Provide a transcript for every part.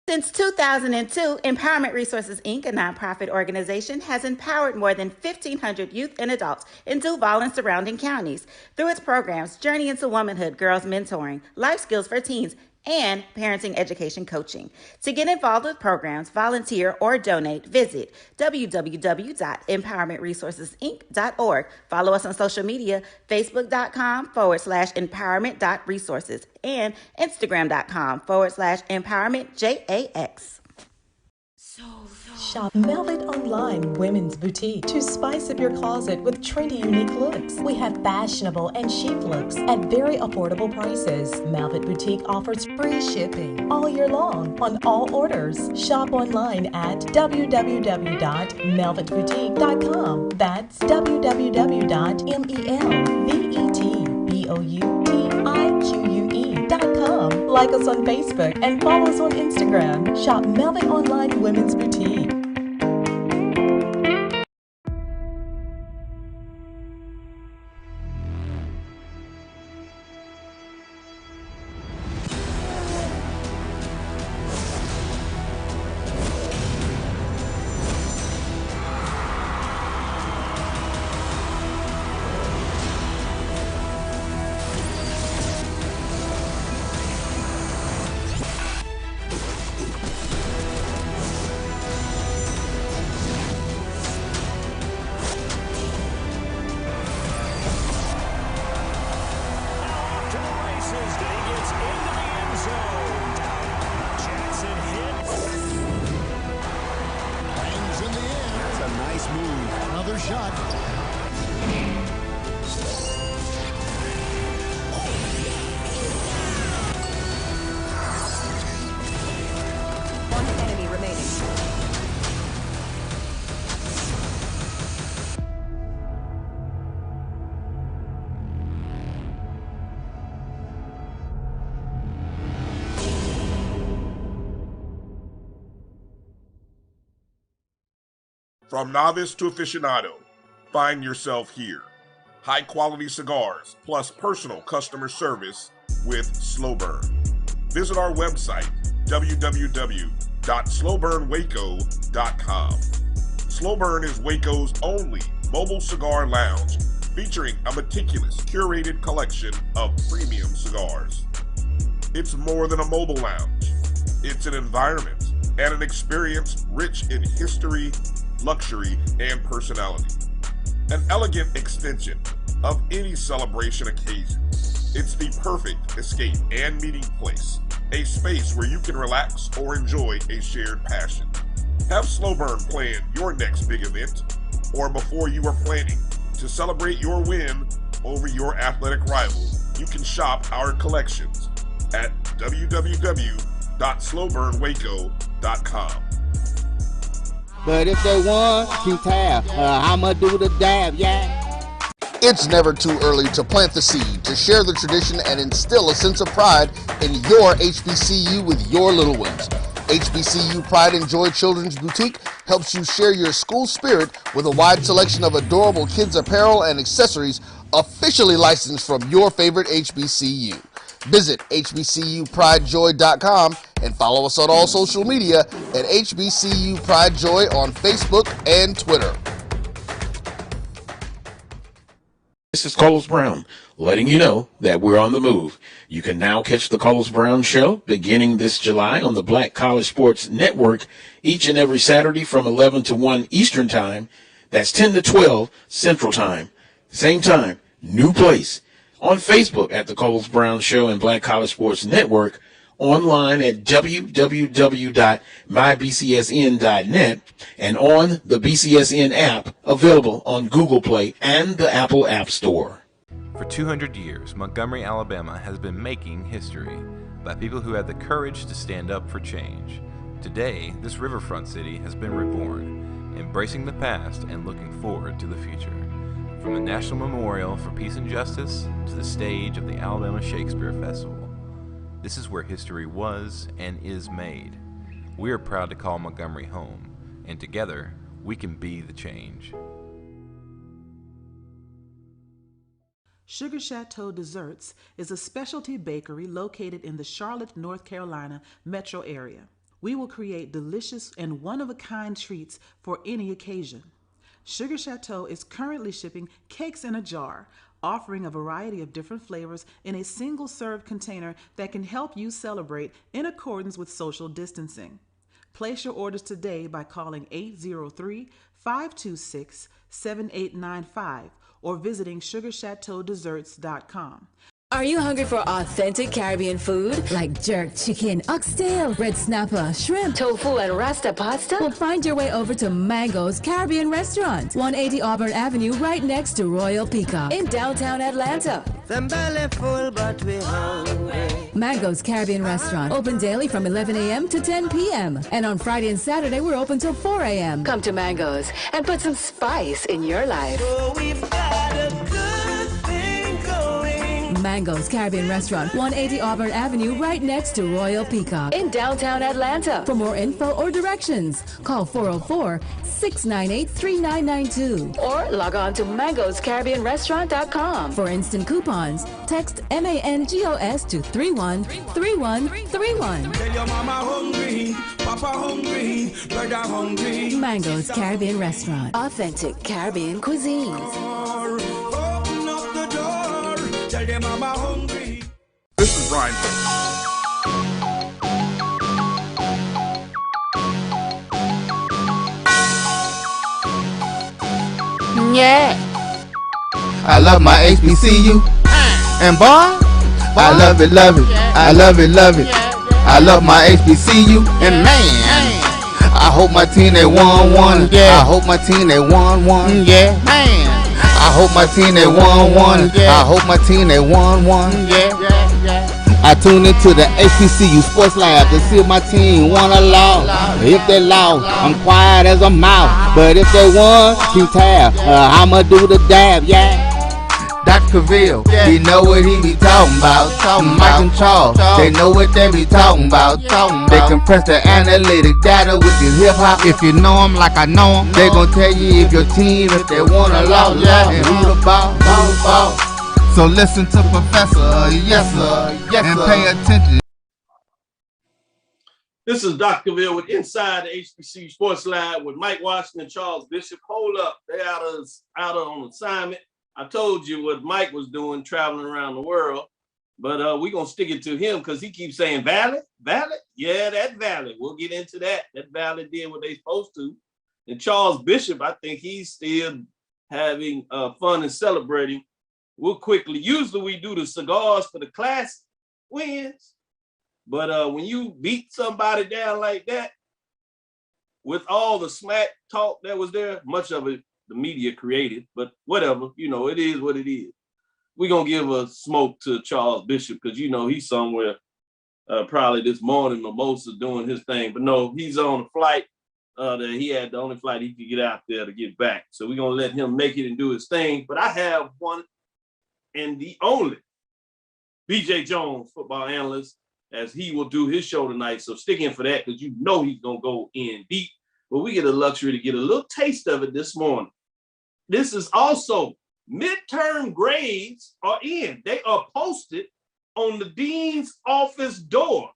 Since 2002, Empowerment Resources, Inc., a nonprofit organization, has empowered more than 1,500 youth and adults in Duval and surrounding counties through its programs Journey into Womanhood, Girls Mentoring, Life Skills for Teens, and parenting education coaching. To get involved with programs, volunteer, or donate, visit www.empowermentresourcesinc.org. Follow us on social media, facebook.com/empowerment.resources and instagram.com/empowermentjax. Shop Velvet Online Women's Boutique to spice up your closet with trendy, unique looks. We have fashionable and chic looks at very affordable prices. Velvet Boutique offers free shipping all year long on all orders. Shop online at www.melvetboutique.com. That's www.melvetboutique.com. Like us on Facebook and follow us on Instagram. Shop Velvet Online Women's Boutique. From novice to aficionado, find yourself here. High quality cigars plus personal customer service with Slow Burn. Visit our website, www.slowburnwaco.com. Slow Burn is Waco's only mobile cigar lounge featuring a meticulous curated collection of premium cigars. It's more than a mobile lounge. It's an environment and an experience rich in history, luxury, and personality. An elegant extension of any celebration occasion. It's the perfect escape and meeting place, a space where you can relax or enjoy a shared passion. Have Slow Burn plan your next big event, or before you are planning to celebrate your win over your athletic rival, you can shop our collections at www.slowburnwaco.com. But if they want to tab, I'ma do the dab, yeah. It's never too early to plant the seed, to share the tradition, and instill a sense of pride in your HBCU with your little ones. HBCU Pride and Joy Children's Boutique helps you share your school spirit with a wide selection of adorable kids' apparel and accessories officially licensed from your favorite HBCU. Visit hbcupridejoy.com and follow us on all social media at HBCU Pride Joy on Facebook and Twitter. This is Carlos Brown, letting you know that we're on the move. You can now catch the Carlos Brown Show beginning this July on the Black College Sports Network each and every Saturday from 11 to 1 Eastern Time. That's 10 to 12 Central Time. Same time, new place. On Facebook at the Carlos Brown Show and Black College Sports Network, online at www.mybcsn.net, and on the BCSN app available on Google Play and the Apple App Store. For 200 years, Montgomery, Alabama has been making history by people who had the courage to stand up for change. Today, this riverfront city has been reborn, embracing the past and looking forward to the future. From the National Memorial for Peace and Justice to the stage of the Alabama Shakespeare Festival, this is where history was and is made. We are proud to call Montgomery home, and together we can be the change. Sugar Chateau Desserts is a specialty bakery located in the Charlotte, North Carolina metro area. We will create delicious and one-of-a-kind treats for any occasion. Sugar Chateau is currently shipping cakes in a jar, offering a variety of different flavors in a single-serve container that can help you celebrate in accordance with social distancing. Place your orders today by calling 803-526-7895 or visiting sugarchateaudesserts.com. Are you hungry for authentic Caribbean food like jerk chicken, oxtail, red snapper, shrimp, tofu, and rasta pasta? Well, find your way over to Mango's Caribbean Restaurant, 180 Auburn Avenue, right next to Royal Peacock in downtown Atlanta. Them belly full, but we hungry. Mango's Caribbean Restaurant, open daily from 11 a.m. to 10 p.m. And on Friday and Saturday, we're open till 4 a.m. Come to Mango's and put some spice in your life. Oh, we've got a good thing going. Mango's Caribbean Restaurant, 180 Auburn Avenue, right next to Royal Peacock in downtown Atlanta. For more info or directions, call 404-698-3992 or log on to mangoscaribbeanrestaurant.com. For instant coupons, text MANGOS to 313131. Tell your mama hungry, papa hungry, brother hungry. Mango's Caribbean Restaurant, authentic Caribbean cuisines. Open up the door, tell your mama hungry. This is Brian. Yeah. I love my HBCU, and boy, I love it, love it. I love it, love it. I love my HBCU, and man, I hope my team they won one. I hope my team they won one. Yeah, man. I hope my team they won one. I hope my team they won one. I tune into the HBCU Sports Lab to see if my team won or lost. If they lost, I'm quiet as a mouse. But if they won, keep tab. I'ma do the dab, yeah. Dr. Cavill, he know what he be talking about. Mike and Charles, they know what they be talking about. They compress the analytic data with your hip hop. If you know them like I know them, they gon' tell you if your team, if they won or lost, and who the ball. So listen to Professor, yes sir, and pay attention. This is Dr. Cavill with Inside the HBCU Sports Lab with Mike Washington and Charles Bishop. Hold up, they're out on assignment. I told you what Mike was doing, traveling around the world, but we're going to stick it to him because he keeps saying Valley. Yeah, that Valley. We'll get into that. That Valley did what they supposed to. And Charles Bishop, I think he's still having fun and celebrating. We'll quickly, usually we do the cigars for the class wins, but when you beat somebody down like that, with all the smack talk that was there, much of it the media created, but whatever, it is what it is. We're going to give a smoke to Charles Bishop because, he's somewhere probably this morning, Mimosa doing his thing, but no, he's on a flight that he had, the only flight he could get out there to get back. So we're going to let him make it and do his thing, but I have one and the only BJ Jones, football analyst, as he will do his show tonight. So stick in for that because he's going to go in deep. But we get the luxury to get a little taste of it this morning. This is also midterm grades are in. They are posted on the dean's office door.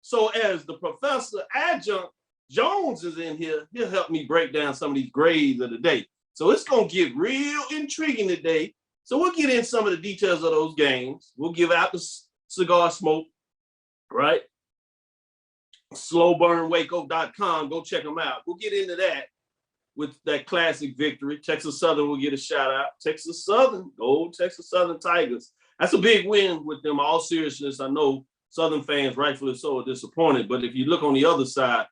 So as the professor adjunct Jones is in here, he'll help me break down some of these grades of the day. So it's going to get real intriguing today. So we'll get in some of the details of those games. We'll give out the cigar smoke, right? Slowburnwaco.com. Go check them out. We'll get into that with that classic victory. Texas Southern will get a shout out. Texas Southern, go Texas Southern Tigers. That's a big win with them. All seriousness, I know Southern fans, rightfully so, are disappointed. But if you look on the other side,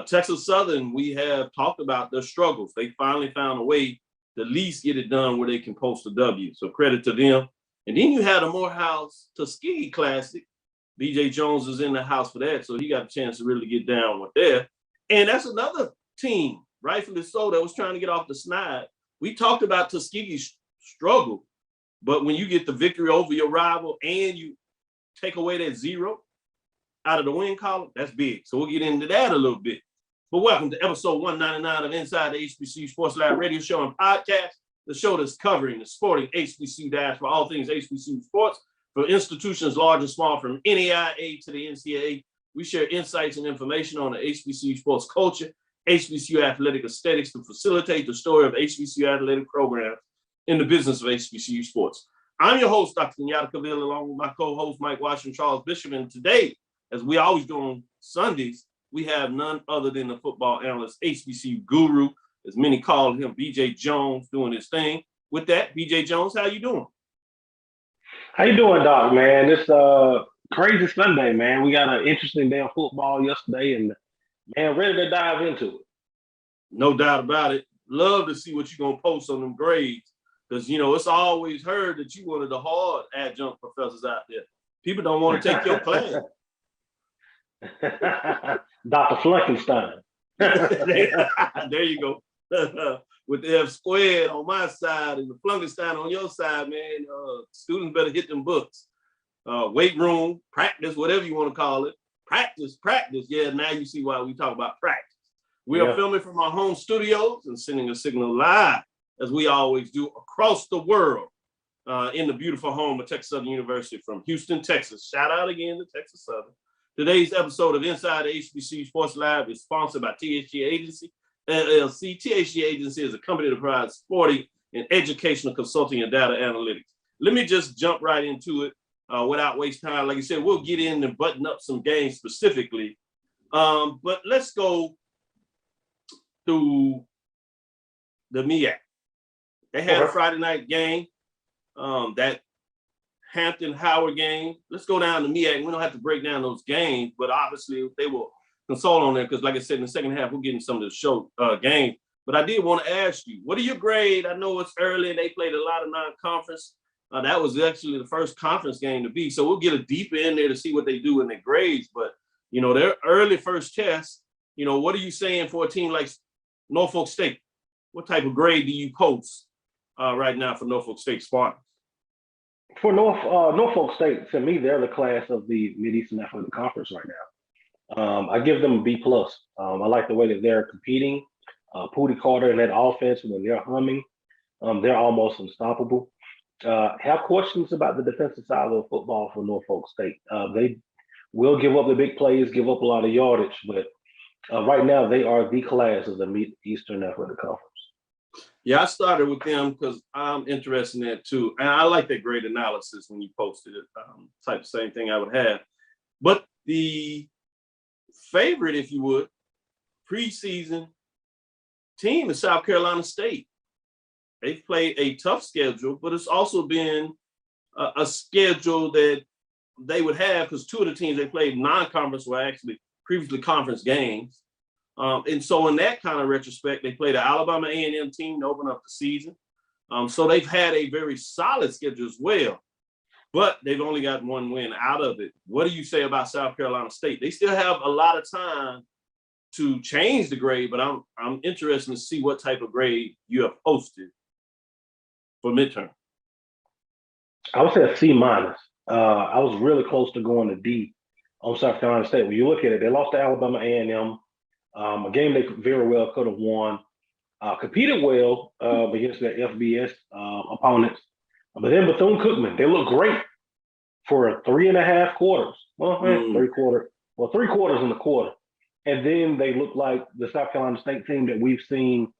Texas Southern, we have talked about their struggles. They finally found a way to at least get it done where they can post a W. So credit to them. And then you had a Morehouse Tuskegee Classic. BJ Jones is in the house for that, so he got a chance to really get down with that. And that's another team, rightfully so, that was trying to get off the snide. We talked about Tuskegee's struggle, but when you get the victory over your rival and you take away that 0 out of the win column, that's big. So we'll get into that a little bit. But welcome to episode 199 of Inside the HBCU Sports Lab radio show and podcast, the show that's covering the sporting HBCU dash for all things HBCU sports, for institutions large and small, from NAIA to the NCAA. We share insights and information on the HBCU sports culture, HBCU athletic aesthetics to facilitate the story of HBCU athletic programs in the business of HBCU sports. I'm your host, Dr. Kenyatta Cavill, along with my co-host, Mike Washington, Charles Bishop. And today, as we always do on Sundays, we have none other than the football analyst, HBCU guru, as many call him, BJ Jones, doing his thing. With that, BJ Jones, how you doing? How you doing, Doc, man? It's crazy Sunday, man. We got an interesting day of football yesterday, and, man, ready to dive into it. No doubt about it. Love to see what you're going to post on them grades. Because, you know, it's always heard that you one of the hard adjunct professors out there. People don't want to take your class. Dr. Fleckenstein. There you go. With the F squared on my side and the Flunkenstein on your side, man, students better hit them books. Weight room, practice, whatever you want to call it. Practice. Yeah, now you see why we talk about practice. We are filming from our home studios and sending a signal live, as we always do, across the world in the beautiful home of Texas Southern University from Houston, Texas. Shout out again to Texas Southern. Today's episode of Inside the HBCU Sports Live is sponsored by THG Agency, LLC. THG Agency is a company that provides sporting and educational consulting and data analytics. Let me just jump right into it without wasting time. Like I said, we'll get in and button up some games specifically. But let's go through the MEAC. They had a Friday night game, that Hampton-Howard game. Let's go down to MEAC. We don't have to break down those games, but obviously they will consult on there because, like I said, in the second half, we're getting some of the show games. But I did want to ask you, what are your grade? I know it's early and they played a lot of non-conference. That was actually the first conference game to be. So we'll get a deeper in there to see what they do in their grades. But, you know, their early first test, you know, what are you saying for a team like Norfolk State? What type of grade do you post right now for Norfolk State Spartans? For Norfolk State, to me, they're the class of the Mid-Eastern Athletic Conference right now. I give them a B+. I like the way that they're competing. Pootie Carter and that offense, when they're humming, they're almost unstoppable. Have questions about the defensive side of football for Norfolk State. They will give up the big plays, give up a lot of yardage, but right now they are the class of the Mid-Eastern Athletic Conference. Yeah, I started with them because I'm interested in that too. And I like that great analysis when you posted it. Type the same thing I would have. But the favorite, if you would, preseason team is South Carolina State. They've played a tough schedule, but it's also been a schedule that they would have because two of the teams they played non-conference were actually previously conference games. And so in that kind of retrospect, they played the Alabama A&M team to open up the season. So they've had a very solid schedule as well, but they've only got one win out of it. What do you say about South Carolina State? They still have a lot of time to change the grade, but I'm interested to see what type of grade you have posted for midterm. I would say a C-. I was really close to going to D on South Carolina State. When you look at it, they lost to Alabama A&M. A game they very well could have won. Competed well against their FBS opponents. But then Bethune-Cookman, they look great for 3.5 quarters. Well, 3 quarters in the quarter. And then they look like the South Carolina State team that we've seen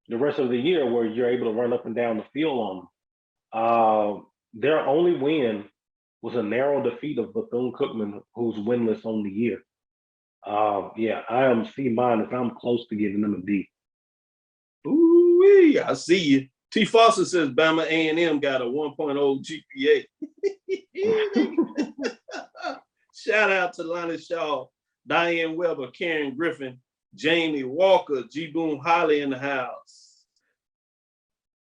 the rest of the year where you're able to run up and down the field on them. Their only win was a narrow defeat of Bethune-Cookman, who's winless on the year. Yeah, I am C-. I'm close to giving them a D. Ooh, I see you. T. Foster says Bama A&M got a 1.0 GPA. Shout out to Lonnie Shaw, Diane Weber, Karen Griffin, Jamie Walker, G. Boone Holly in the house.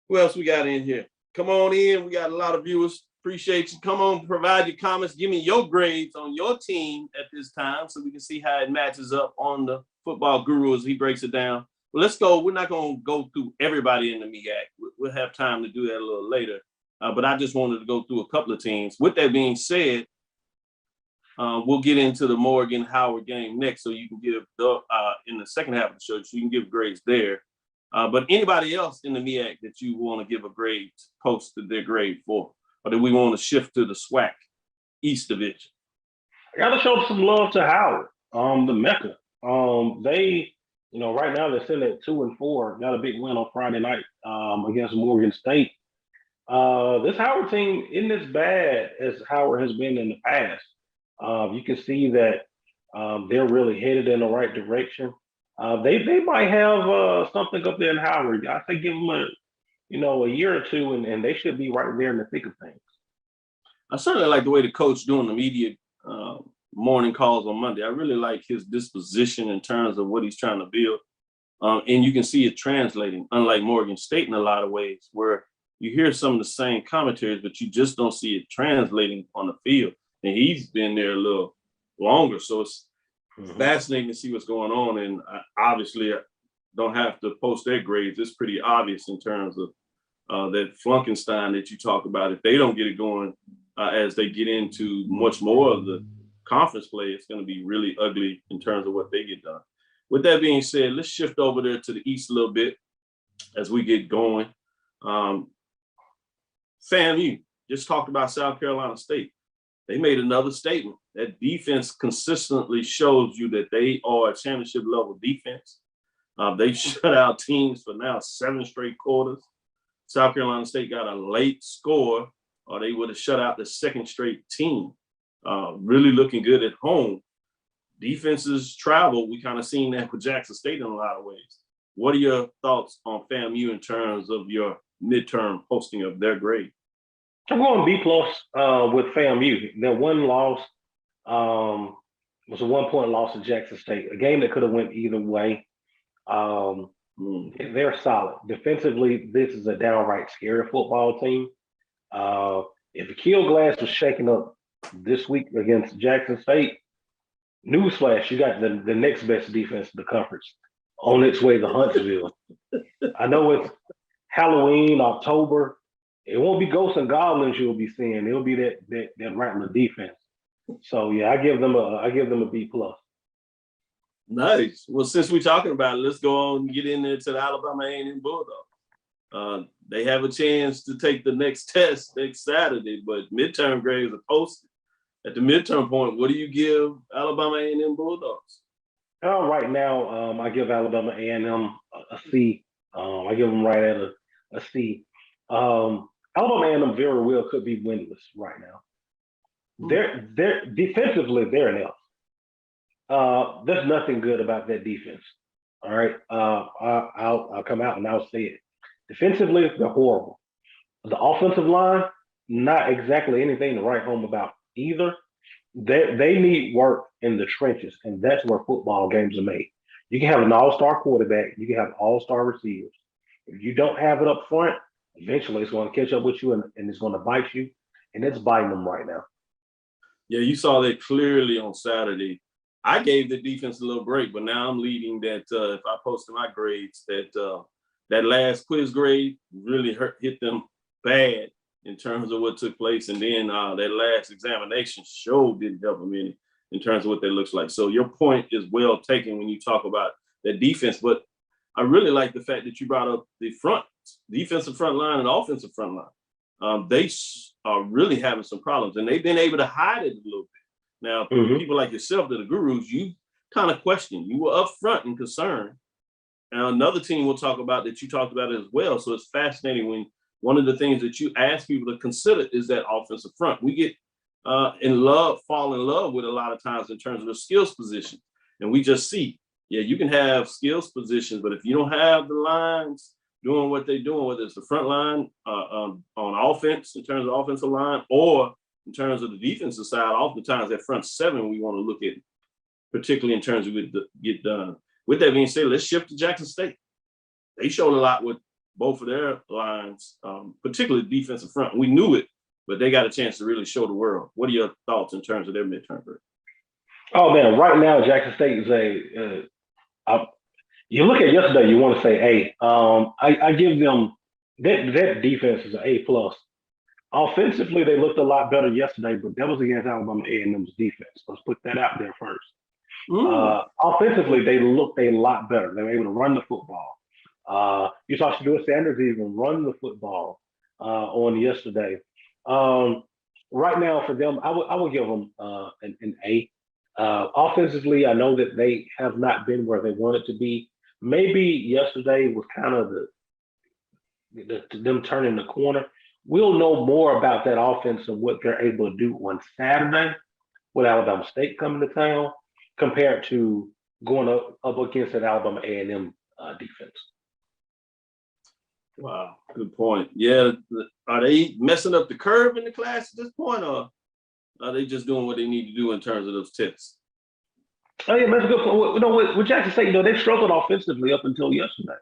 Who else we got in here? Come on in. We got a lot of viewers. Appreciate you. Come on, provide your comments. Give me your grades on your team at this time so we can see how it matches up on the football guru as he breaks it down. Well, let's go. We're not going to go through everybody in the MEAC. We'll have time to do that a little later. But I just wanted to go through a couple of teams. With that being said, we'll get into the Morgan-Howard game next so you can give in the second half of the show, so you can give grades there. But anybody else in the MEAC that you want to give a grade, post their grade for? Or do we want to shift to the SWAC East Division? I got to show some love to Howard. The Mecca. They, right now they're sitting at 2-4. Got a big win on Friday night against Morgan State. This Howard team isn't as bad as Howard has been in the past. You can see that they're really headed in the right direction. They might have something up there in Howard. I say give them a year or two, and they should be right there in the thick of things. I certainly like the way the coach doing the media morning calls on Monday. I really like his disposition in terms of what he's trying to build. And you can see it translating, unlike Morgan State in a lot of ways, where you hear some of the same commentaries, but you just don't see it translating on the field. And he's been there a little longer. So it's fascinating to see what's going on. And obviously, I don't have to post their grades. It's pretty obvious in terms of that Flunkenstein that you talk about. If they don't get it going as they get into much more of the conference play, it's going to be really ugly in terms of what they get done. With that being said, let's shift over there to the east a little bit as we get going. FAMU just talked about South Carolina State. They made another statement. That defense consistently shows you that they are a championship level defense. They've shut out teams for now 7 straight quarters. South Carolina State got a late score, or they would have shut out the second straight team. Really looking good at home. Defenses travel. We kind of seen that with Jackson State in a lot of ways. What are your thoughts on FAMU in terms of your midterm posting of their grade? I'm going B+ with FAMU. Their one loss was a 1-point loss to Jackson State, a game that could have went either way. They're solid. Defensively, this is a downright scary football team. If Akil Glass was shaking up this week against Jackson State, newsflash, you got the next best defense in the conference on its way to Huntsville. I know it's Halloween, October. It won't be ghosts and goblins you'll be seeing. It'll be that Rattler defense. So yeah, I give them a B+. Nice. Well, since we're talking about it, let's go on and get in there to the Alabama A&M Bulldogs. They have a chance to take the next test next Saturday, but midterm grades are posted. At the midterm point, what do you give Alabama A&M Bulldogs? Right now, I give Alabama A&M a C. I give them right at a C. Alabama A&M very well could be winless right now. They're defensively, they're an F. There's nothing good about that defense. All right, I'll come out and I'll say it. Defensively, they're horrible. The offensive line, not exactly anything to write home about either. They need work in the trenches, and that's where football games are made. You can have an all-star quarterback, you can have all-star receivers. If you don't have it up front, eventually it's going to catch up with you and it's going to bite you, and it's biting them right now. Yeah, you saw that clearly on Saturday. I gave the defense a little break, but now I'm leading that if I posted my grades, that last quiz grade really hit them bad in terms of what took place. And then that last examination didn't help them any in terms of what that looks like. So your point is well taken when you talk about that defense. But I really like the fact that you brought up the defensive front line and offensive front line. They are really having some problems, and they've been able to hide it a little bit. Now, people like yourself that are gurus, you kind of question. You were upfront and concerned. And another team we'll talk about that you talked about as well. So it's fascinating when one of the things that you ask people to consider is that offensive front. We get fall in love with a lot of times in terms of the skills position. And we just see, you can have skills positions, but if you don't have the lines doing what they're doing, whether it's the front line on offense in terms of offensive line or in terms of the defensive side, oftentimes that front seven we want to look at, particularly in terms of it get done. With that being said, let's shift to Jackson State. They showed a lot with both of their lines, particularly defensive front. We knew it, but they got a chance to really show the world. What are your thoughts in terms of their midterm grade? Oh man, right now Jackson State is you look at yesterday, you want to say A. I give them that defense is an A+. Offensively, they looked a lot better yesterday, but that was against Alabama A&M's defense. Let's put that out there first. Offensively, they looked a lot better. They were able to run the football. You saw Shedeur Sanders even run the football on yesterday. Right now for them, I would give them an A. Offensively, I know that they have not been where they wanted to be. Maybe yesterday was kind of them turning the corner. We'll know more about that offense and what they're able to do on Saturday with Alabama State coming to town compared to going up against that Alabama A&M defense. Wow, good point. Yeah, are they messing up the curve in the class at this point, or are they just doing what they need to do in terms of those tests? Oh yeah, that's a good point. You know, with Jackson State, they struggled offensively up until yesterday.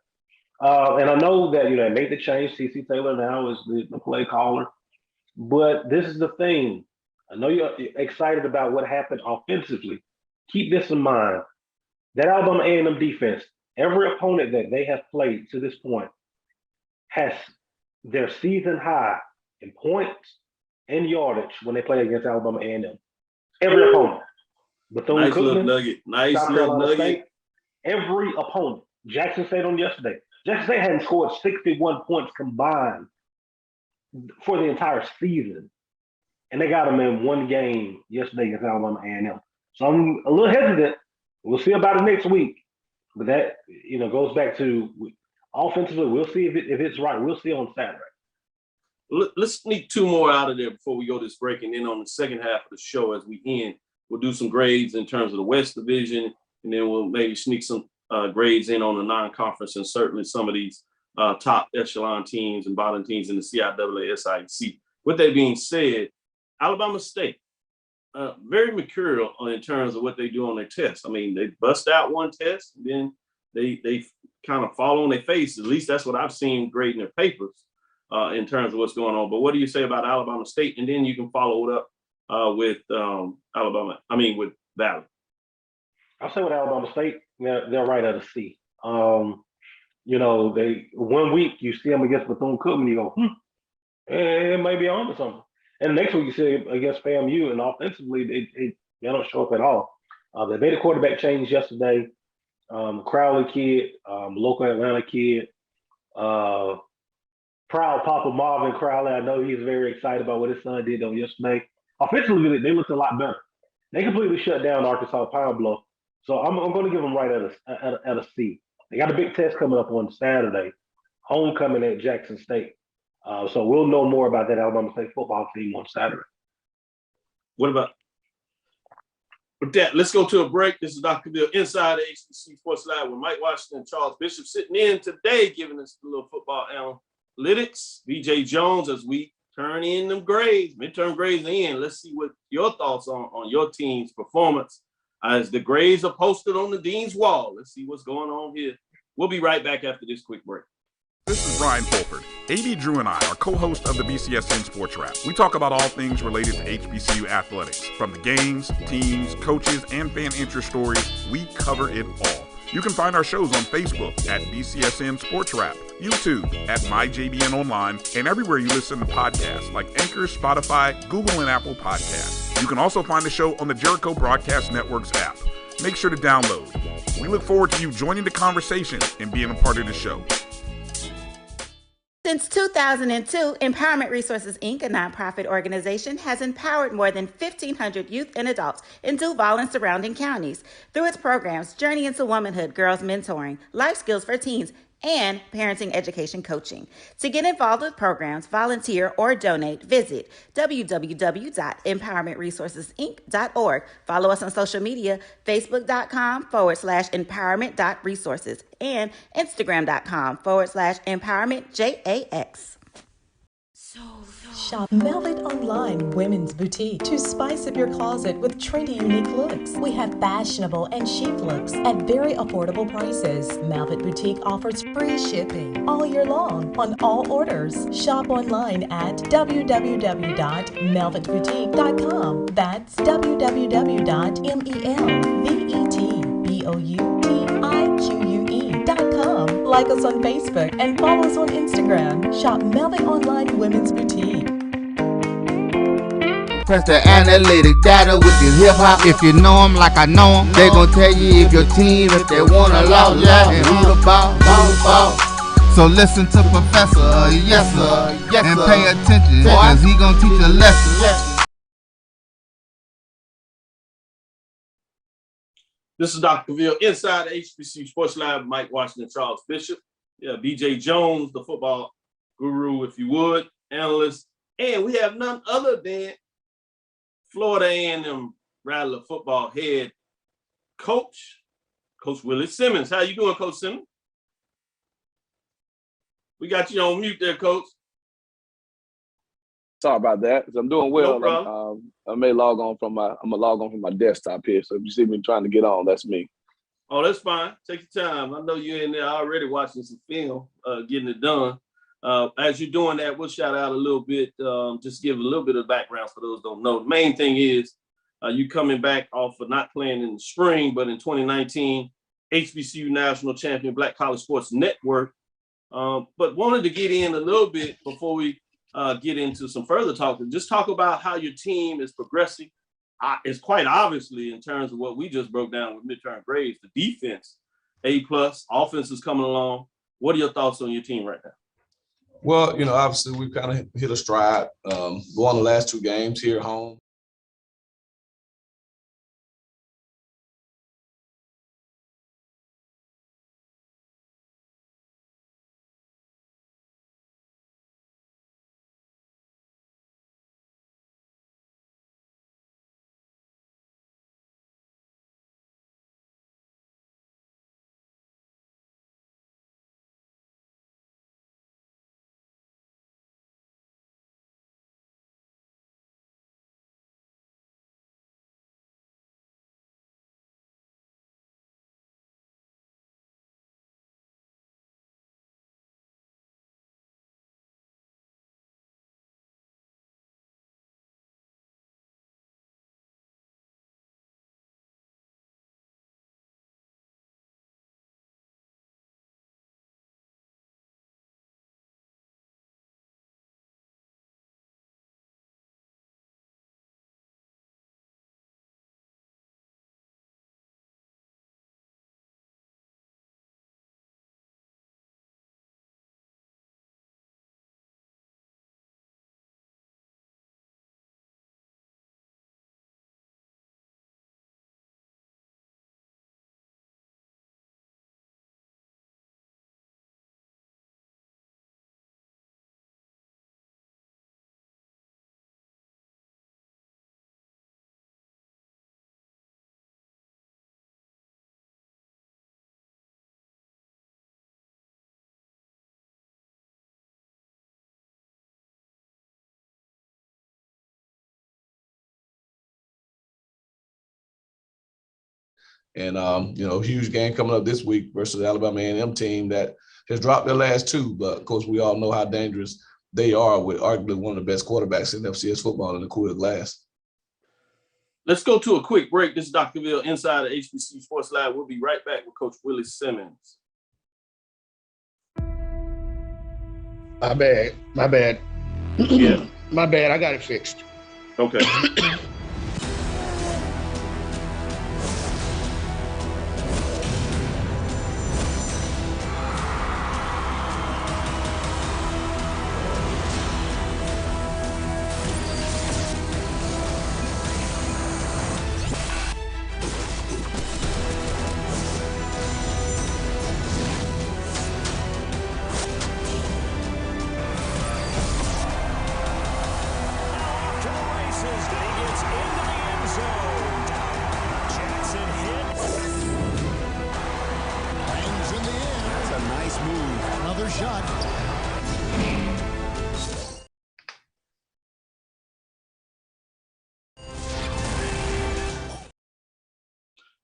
And I know that they made the change. C.C. Taylor now is the play caller. But this is the thing. I know you're excited about what happened offensively. Keep this in mind. That Alabama A&M defense, every opponent that they have played to this point has their season high in points and yardage when they play against Alabama A&M. Every opponent. Nice little nugget. Nice little nugget. Every opponent. Jackson State on yesterday. Jackson State hadn't scored 61 points combined for the entire season. And they got them in one game yesterday against Alabama A&M. So I'm a little hesitant. We'll see about it next week. But that, goes back to offensively. We'll see if it's right. We'll see on Saturday. Let's sneak two more out of there before we go this break. And then on the second half of the show, as we end, we'll do some grades in terms of the West Division. And then we'll maybe sneak some grades in on the non-conference and certainly some of these top echelon teams and bottom teams in the CIAA, SIC. With that being said, Alabama State, very mercurial in terms of what they do on their tests. I mean, they bust out one test, and then they kind of fall on their face. At least that's what I've seen grading their papers in terms of what's going on. But what do you say about Alabama State? And then you can follow it up with with Valley. I'll say with Alabama State, they're right at a C. They 1 week you see them against Bethune-Cookman, you go, it may be on to something. And the next week you see against FAMU, and offensively they don't show up at all. They made a quarterback change yesterday. Crowley kid, local Atlanta kid, proud Papa Marvin Crowley. I know he's very excited about what his son did on yesterday. Offensively, they looked a lot better. They completely shut down Arkansas Power Blow. So I'm going to give them right at a C. They got a big test coming up on Saturday, homecoming at Jackson State. So we'll know more about that Alabama State football team on Saturday. What about with that? Let's go to a break. This is Dr. Bill inside the HBCU Sports Live with Mike Washington and Charles Bishop sitting in today, giving us a little football analytics. BJ Jones, as we turn in them grades, midterm grades in. Let's see what your thoughts on your team's performance as the grades are posted on the dean's wall. Let's see what's going on here. We'll be right back after this quick break. This is Brian Fulford. A.B. Drew and I are co-hosts of the BCSN Sports Wrap. We talk about all things related to HBCU athletics. From the games, teams, coaches, and fan interest stories, we cover it all. You can find our shows on Facebook at BCSN Sports Wrap, YouTube at MyJBN Online, and everywhere you listen to podcasts like Anchor, Spotify, Google, and Apple Podcasts. You can also find the show on the Jericho Broadcast Network's app. Make sure to download. We look forward to you joining the conversation and being a part of the show. Since 2002, Empowerment Resources, Inc., a nonprofit organization, has empowered more than 1,500 youth and adults in Duval and surrounding counties through its programs Journey into Womanhood, Girls Mentoring, Life Skills for Teens, and parenting education coaching. To get involved with programs, volunteer, or donate, visit www.empowermentresourcesinc.org. Follow us on social media, facebook.com/empowerment.resources and instagram.com/empowermentJAX. Shop Velvet Online Women's Boutique to spice up your closet with trendy, unique looks. We have fashionable and chic looks at very affordable prices. Velvet Boutique offers free shipping all year long on all orders. Shop online at www.melvetboutique.com. That's www.melvetboutique.com. Like us on Facebook and follow us on Instagram. Shop Velvet Online Women's Boutique. Press the analytic data with your hip hop. If you know them like I know them, they gon' tell you if your team, if they wanna lose, and who the ball. So listen to Professor, yes sir, and pay attention, cause he gon' teach a lesson. This is Dr. Ville inside the HBCU Sports Lab. Mike Washington, Charles Bishop. Yeah, BJ Jones, the football guru, if you would, analyst. And we have none other than Florida A&M Rattler football head coach, Coach Willis Simmons. How you doing, Coach Simmons? We got you on mute there, Coach. Sorry about that. I'm doing well. No problem. I may log on from my desktop here. So if you see me trying to get on, that's me. Oh, that's fine. Take your time. I know you're in there already watching some film, getting it done. As you're doing that, we'll shout out a little bit, just give a little bit of background for those who don't know. The main thing is you coming back off of not playing in the spring, but in 2019, HBCU National Champion Black College Sports Network. But wanted to get in a little bit before we get into some further talk. Just talk about how your team is progressing. It's quite obviously in terms of what we just broke down with midterm grades, the defense, A+, offense is coming along. What are your thoughts on your team right now? Well, obviously we've kind of hit a stride. Won the last 2 games here at home. And, huge game coming up this week versus the Alabama A&M team that has dropped their last 2. But, of course, we all know how dangerous they are with arguably one of the best quarterbacks in FCS football in the Cool Glass. Let's go to a quick break. This is Dr. Ville inside the HBCU Sports Lab. We'll be right back with Coach Willis Simmons. My bad. Yeah. My bad. I got it fixed. Okay.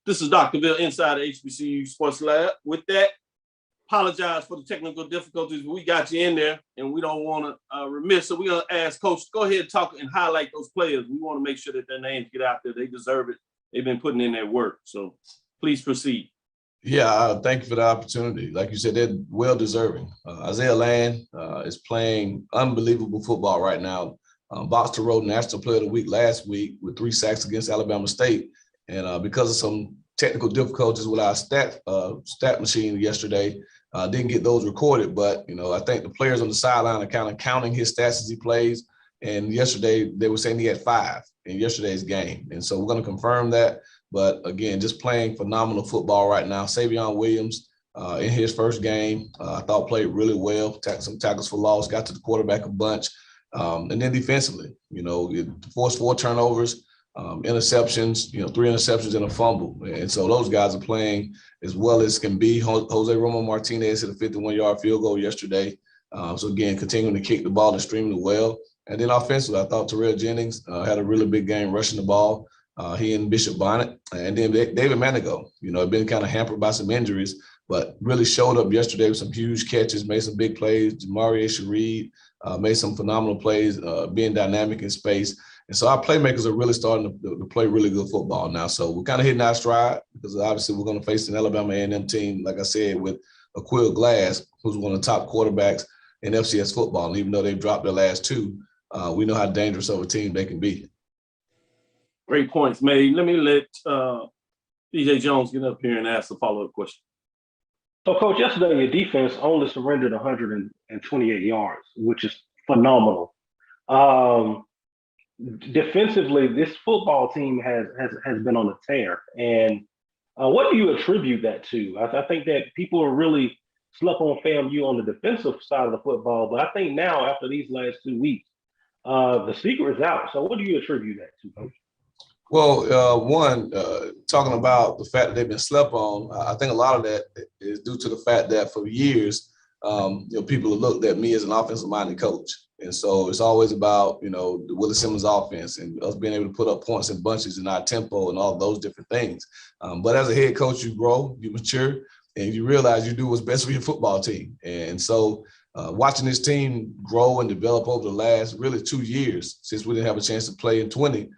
This is Dr. Ville inside the HBCU Sports Lab. With that, apologize for the technical difficulties, but we got you in there and we don't want to remiss. So we're going to ask Coach, go ahead and talk and highlight those players. We want to make sure that their names get out there. They deserve it. They've been putting in their work. So please proceed. Yeah, thank you for the opportunity. Like you said, they're well deserving. Isaiah Land is playing unbelievable football right now. Box to Road National Player of the Week last week with 3 sacks against Alabama State. And because of some technical difficulties with our stat machine yesterday, didn't get those recorded. But, I think the players on the sideline are kind of counting his stats as he plays. And yesterday they were saying he had 5 in yesterday's game. And so we're going to confirm that But again, just playing phenomenal football right now. Savion Williams in his first game, I thought played really well. Some tackles for loss, got to the quarterback a bunch. And then defensively, forced 4 turnovers, interceptions, 3 interceptions and a fumble. And so those guys are playing as well as can be. Jose Romo Martinez hit a 51-yard field goal yesterday. So again, continuing to kick the ball extremely well. And then offensively, I thought Terrell Jennings had a really big game rushing the ball. He and Bishop Bonnet. And then David Manigo, had been kind of hampered by some injuries, but really showed up yesterday with some huge catches, made some big plays. Jamarie Shareed made some phenomenal plays, being dynamic in space. And so our playmakers are really starting to play really good football now. So we're kind of hitting our stride because obviously we're going to face an Alabama A&M team, like I said, with Aqeel Glass, who's one of the top quarterbacks in FCS football. And even though they've dropped their last 2, we know how dangerous of a team they can be. Great points made. Let me let DJ Jones get up here and ask a follow-up question. So, Coach, yesterday your defense only surrendered 128 yards, which is phenomenal. Defensively, this football team has been on a tear. And what do you attribute that to? I think that people are really slept on FAMU on the defensive side of the football, but I think now after these last 2 weeks, the secret is out. So what do you attribute that to, Coach? Well, one, talking about the fact that they've been slept on, I think a lot of that is due to the fact that for years, people have looked at me as an offensive-minded coach. And so it's always about, the Willie Simmons offense and us being able to put up points in bunches in our tempo and all those different things. But as a head coach, you grow, you mature, and you realize you do what's best for your football team. And so watching this team grow and develop over the last really 2 years, since we didn't have a chance to play in 20,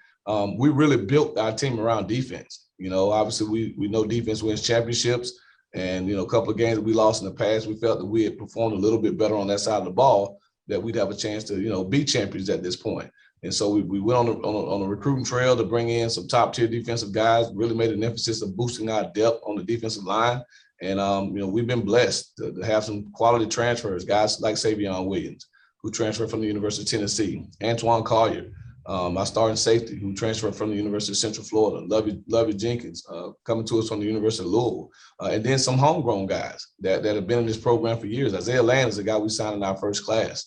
we really built our team around defense. Obviously we know defense wins championships, and a couple of games that we lost in the past, we felt that we had performed a little bit better on that side of the ball, that we'd have a chance to be champions at this point. And so we went on a recruiting trail to bring in some top tier defensive guys. Really made an emphasis of boosting our depth on the defensive line, and we've been blessed to have some quality transfers, guys like Savion Williams, who transferred from the University of Tennessee, Antoine Collier, our starting safety, who transferred from the University of Central Florida, Lovey Jenkins, coming to us from the University of Louisville, and then some homegrown guys that have been in this program for years. Isaiah Land is a guy we signed in our first class.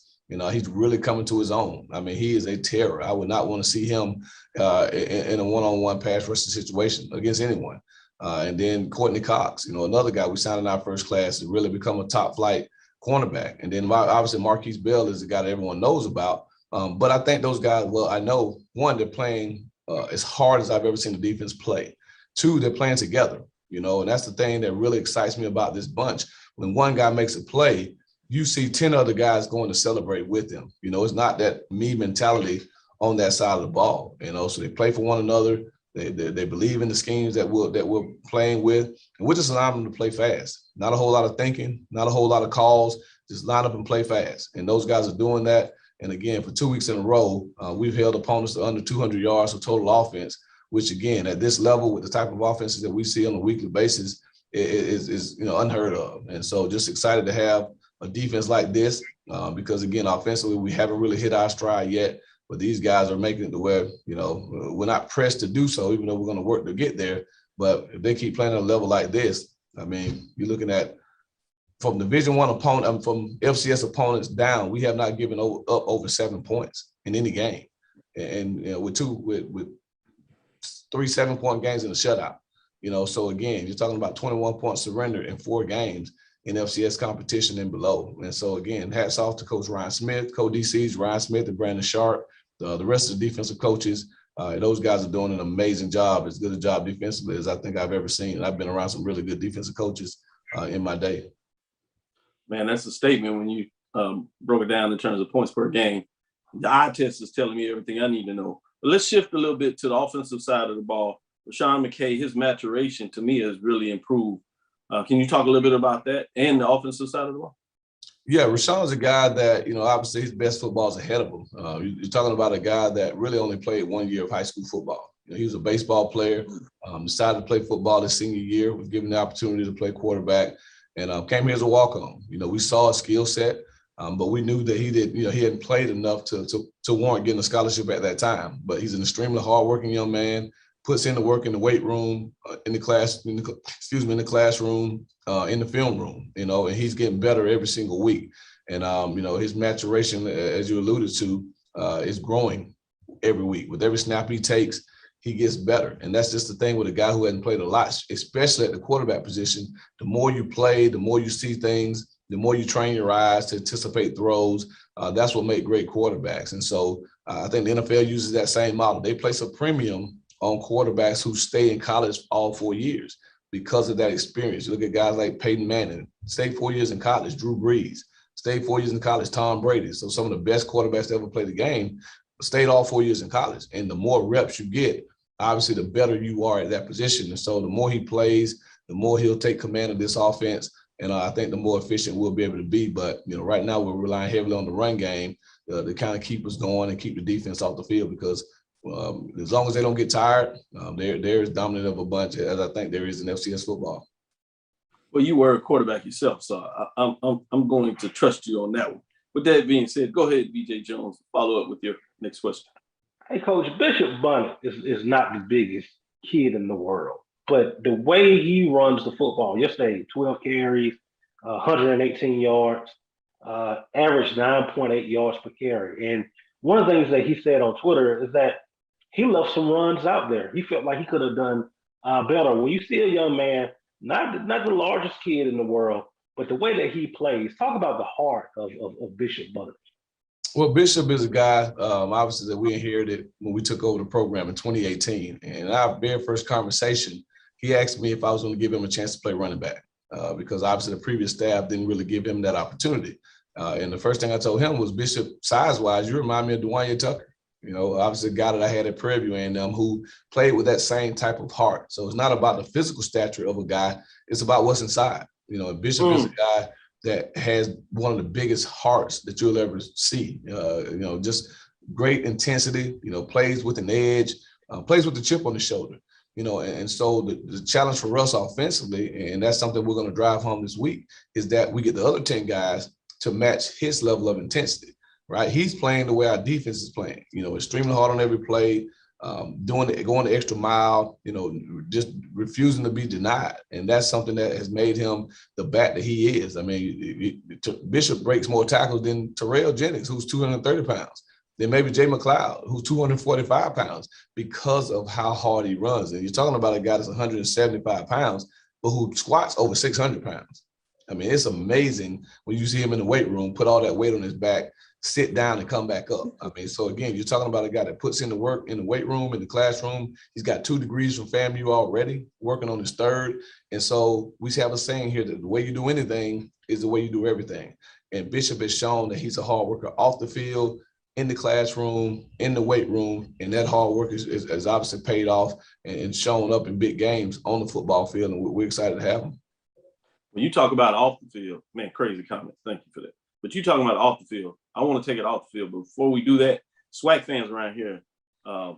He's really coming to his own. I mean, he is a terror. I would not want to see him in a one-on-one pass rushing situation against anyone. And then Courtney Cox, another guy we signed in our first class to really become a top flight cornerback. And then obviously Marquise Bell is the guy that everyone knows about. But I think those guys, I know, one, they're playing as hard as I've ever seen the defense play. 2, they're playing together, and that's the thing that really excites me about this bunch. When one guy makes a play, you see 10 other guys going to celebrate with him. It's not that me mentality on that side of the ball, so they play for one another. They believe in the schemes that we're playing with, and we're just allowing them to play fast. Not a whole lot of thinking, not a whole lot of calls, just line up and play fast. And those guys are doing that. And again, for 2 weeks in a row, we've held opponents to under 200 yards of total offense, which again, at this level with the type of offenses that we see on a weekly basis is unheard of. And so just excited to have a defense like this because again, offensively, we haven't really hit our stride yet, but these guys are making it to where, we're not pressed to do so, even though we're going to work to get there. But if they keep playing at a level like this, I mean, you're looking at from Division I opponent, from FCS opponents down, we have not given up over 7 points in any game, and with 3 7-point games in a shutout. So again, you're talking about 21 points surrendered in 4 games in FCS competition and below. And so again, hats off to Coach Ryan Smith, co-DCs Ryan Smith and Brandon Sharp, the rest of the defensive coaches. Those guys are doing an amazing job, as good a job defensively as I think I've ever seen. And I've been around some really good defensive coaches in my day. Man, that's a statement when you broke it down in terms of points per game. The eye test is telling me everything I need to know. But let's shift a little bit to the offensive side of the ball. Rashawn McKay, his maturation to me has really improved. Can you talk a little bit about that and the offensive side of the ball? Yeah, Rashawn's a guy that, obviously his best football is ahead of him. You're talking about a guy that really only played 1 year of high school football. He was a baseball player, decided to play football his senior year, was given the opportunity to play quarterback, and came here as a walk-on. We saw a skill set, but we knew that he hadn't played enough to warrant getting a scholarship at that time. But he's an extremely hardworking young man, puts in the work in the weight room, in the classroom, in the film room, and he's getting better every single week. And, his maturation, as you alluded to, is growing every week. With every snap he takes, he gets better. And that's just the thing with a guy who hasn't played a lot, especially at the quarterback position. The more you play, the more you see things, the more you train your eyes to anticipate throws. That's what makes great quarterbacks. And so I think the NFL uses that same model. They place a premium on quarterbacks who stay in college all 4 years because of that experience. You look at guys like Peyton Manning, stayed 4 years in college, Drew Brees, stayed 4 years in college, Tom Brady. So some of the best quarterbacks to ever play the game stayed all 4 years in college. And the more reps you get, obviously the better you are at that position. And so the more he plays, the more he'll take command of this offense. And I think the more efficient we'll be able to be. But, right now we're relying heavily on the run game to kind of keep us going and keep the defense off the field, because as long as they don't get tired, they're as dominant of a bunch as I think there is in FCS football. Well, you were a quarterback yourself, so I'm going to trust you on that one. With that being said, go ahead, BJ Jones, follow up with your next question. Hey, Coach, Bishop Bonnet is not the biggest kid in the world, but the way he runs the football, yesterday, 12 carries, 118 yards, averaged 9.8 yards per carry. And one of the things that he said on Twitter is that he left some runs out there. He felt like he could have done better. When you see a young man, not the largest kid in the world, but the way that he plays, talk about the heart of Bishop Bonnet. Well, Bishop is a guy, obviously, that we inherited when we took over the program in 2018. And in our very first conversation, he asked me if I was going to give him a chance to play running back, because obviously the previous staff didn't really give him that opportunity. And the first thing I told him was, Bishop, size-wise, you remind me of Dwanya Tucker. Obviously a guy that I had at Prairie View A&M who played with that same type of heart. So it's not about the physical stature of a guy. It's about what's inside. Bishop is a guy that has one of the biggest hearts that you'll ever see. Just great intensity, plays with an edge, plays with the chip on the shoulder, and so the challenge for us offensively, and that's something we're going to drive home this week, is that we get the other 10 guys to match his level of intensity, right? He's playing the way our defense is playing, extremely hard on every play, going the extra mile, just refusing to be denied. And that's something that has made him the back that he is. I mean, Bishop breaks more tackles than Terrell Jennings, who's 230 pounds, than maybe Jay McLeod, who's 245 pounds, because of how hard he runs. And you're talking about a guy that's 175 pounds, but who squats over 600 pounds. I mean, it's amazing when you see him in the weight room, put all that weight on his back, sit down and come back up. I mean, so again, you're talking about a guy that puts in the work in the weight room, in the classroom. He's got 2 degrees from FAMU already, working on his 3rd. And so we have a saying here that the way you do anything is the way you do everything. And Bishop has shown that he's a hard worker off the field, in the classroom, in the weight room, and that hard work is obviously paid off and shown up in big games on the football field, and we're excited to have him. When you talk about off the field, man, crazy comment. Thank you for that. But you talking about off the field, I want to take it off the field. But before we do that, SWAC fans around here,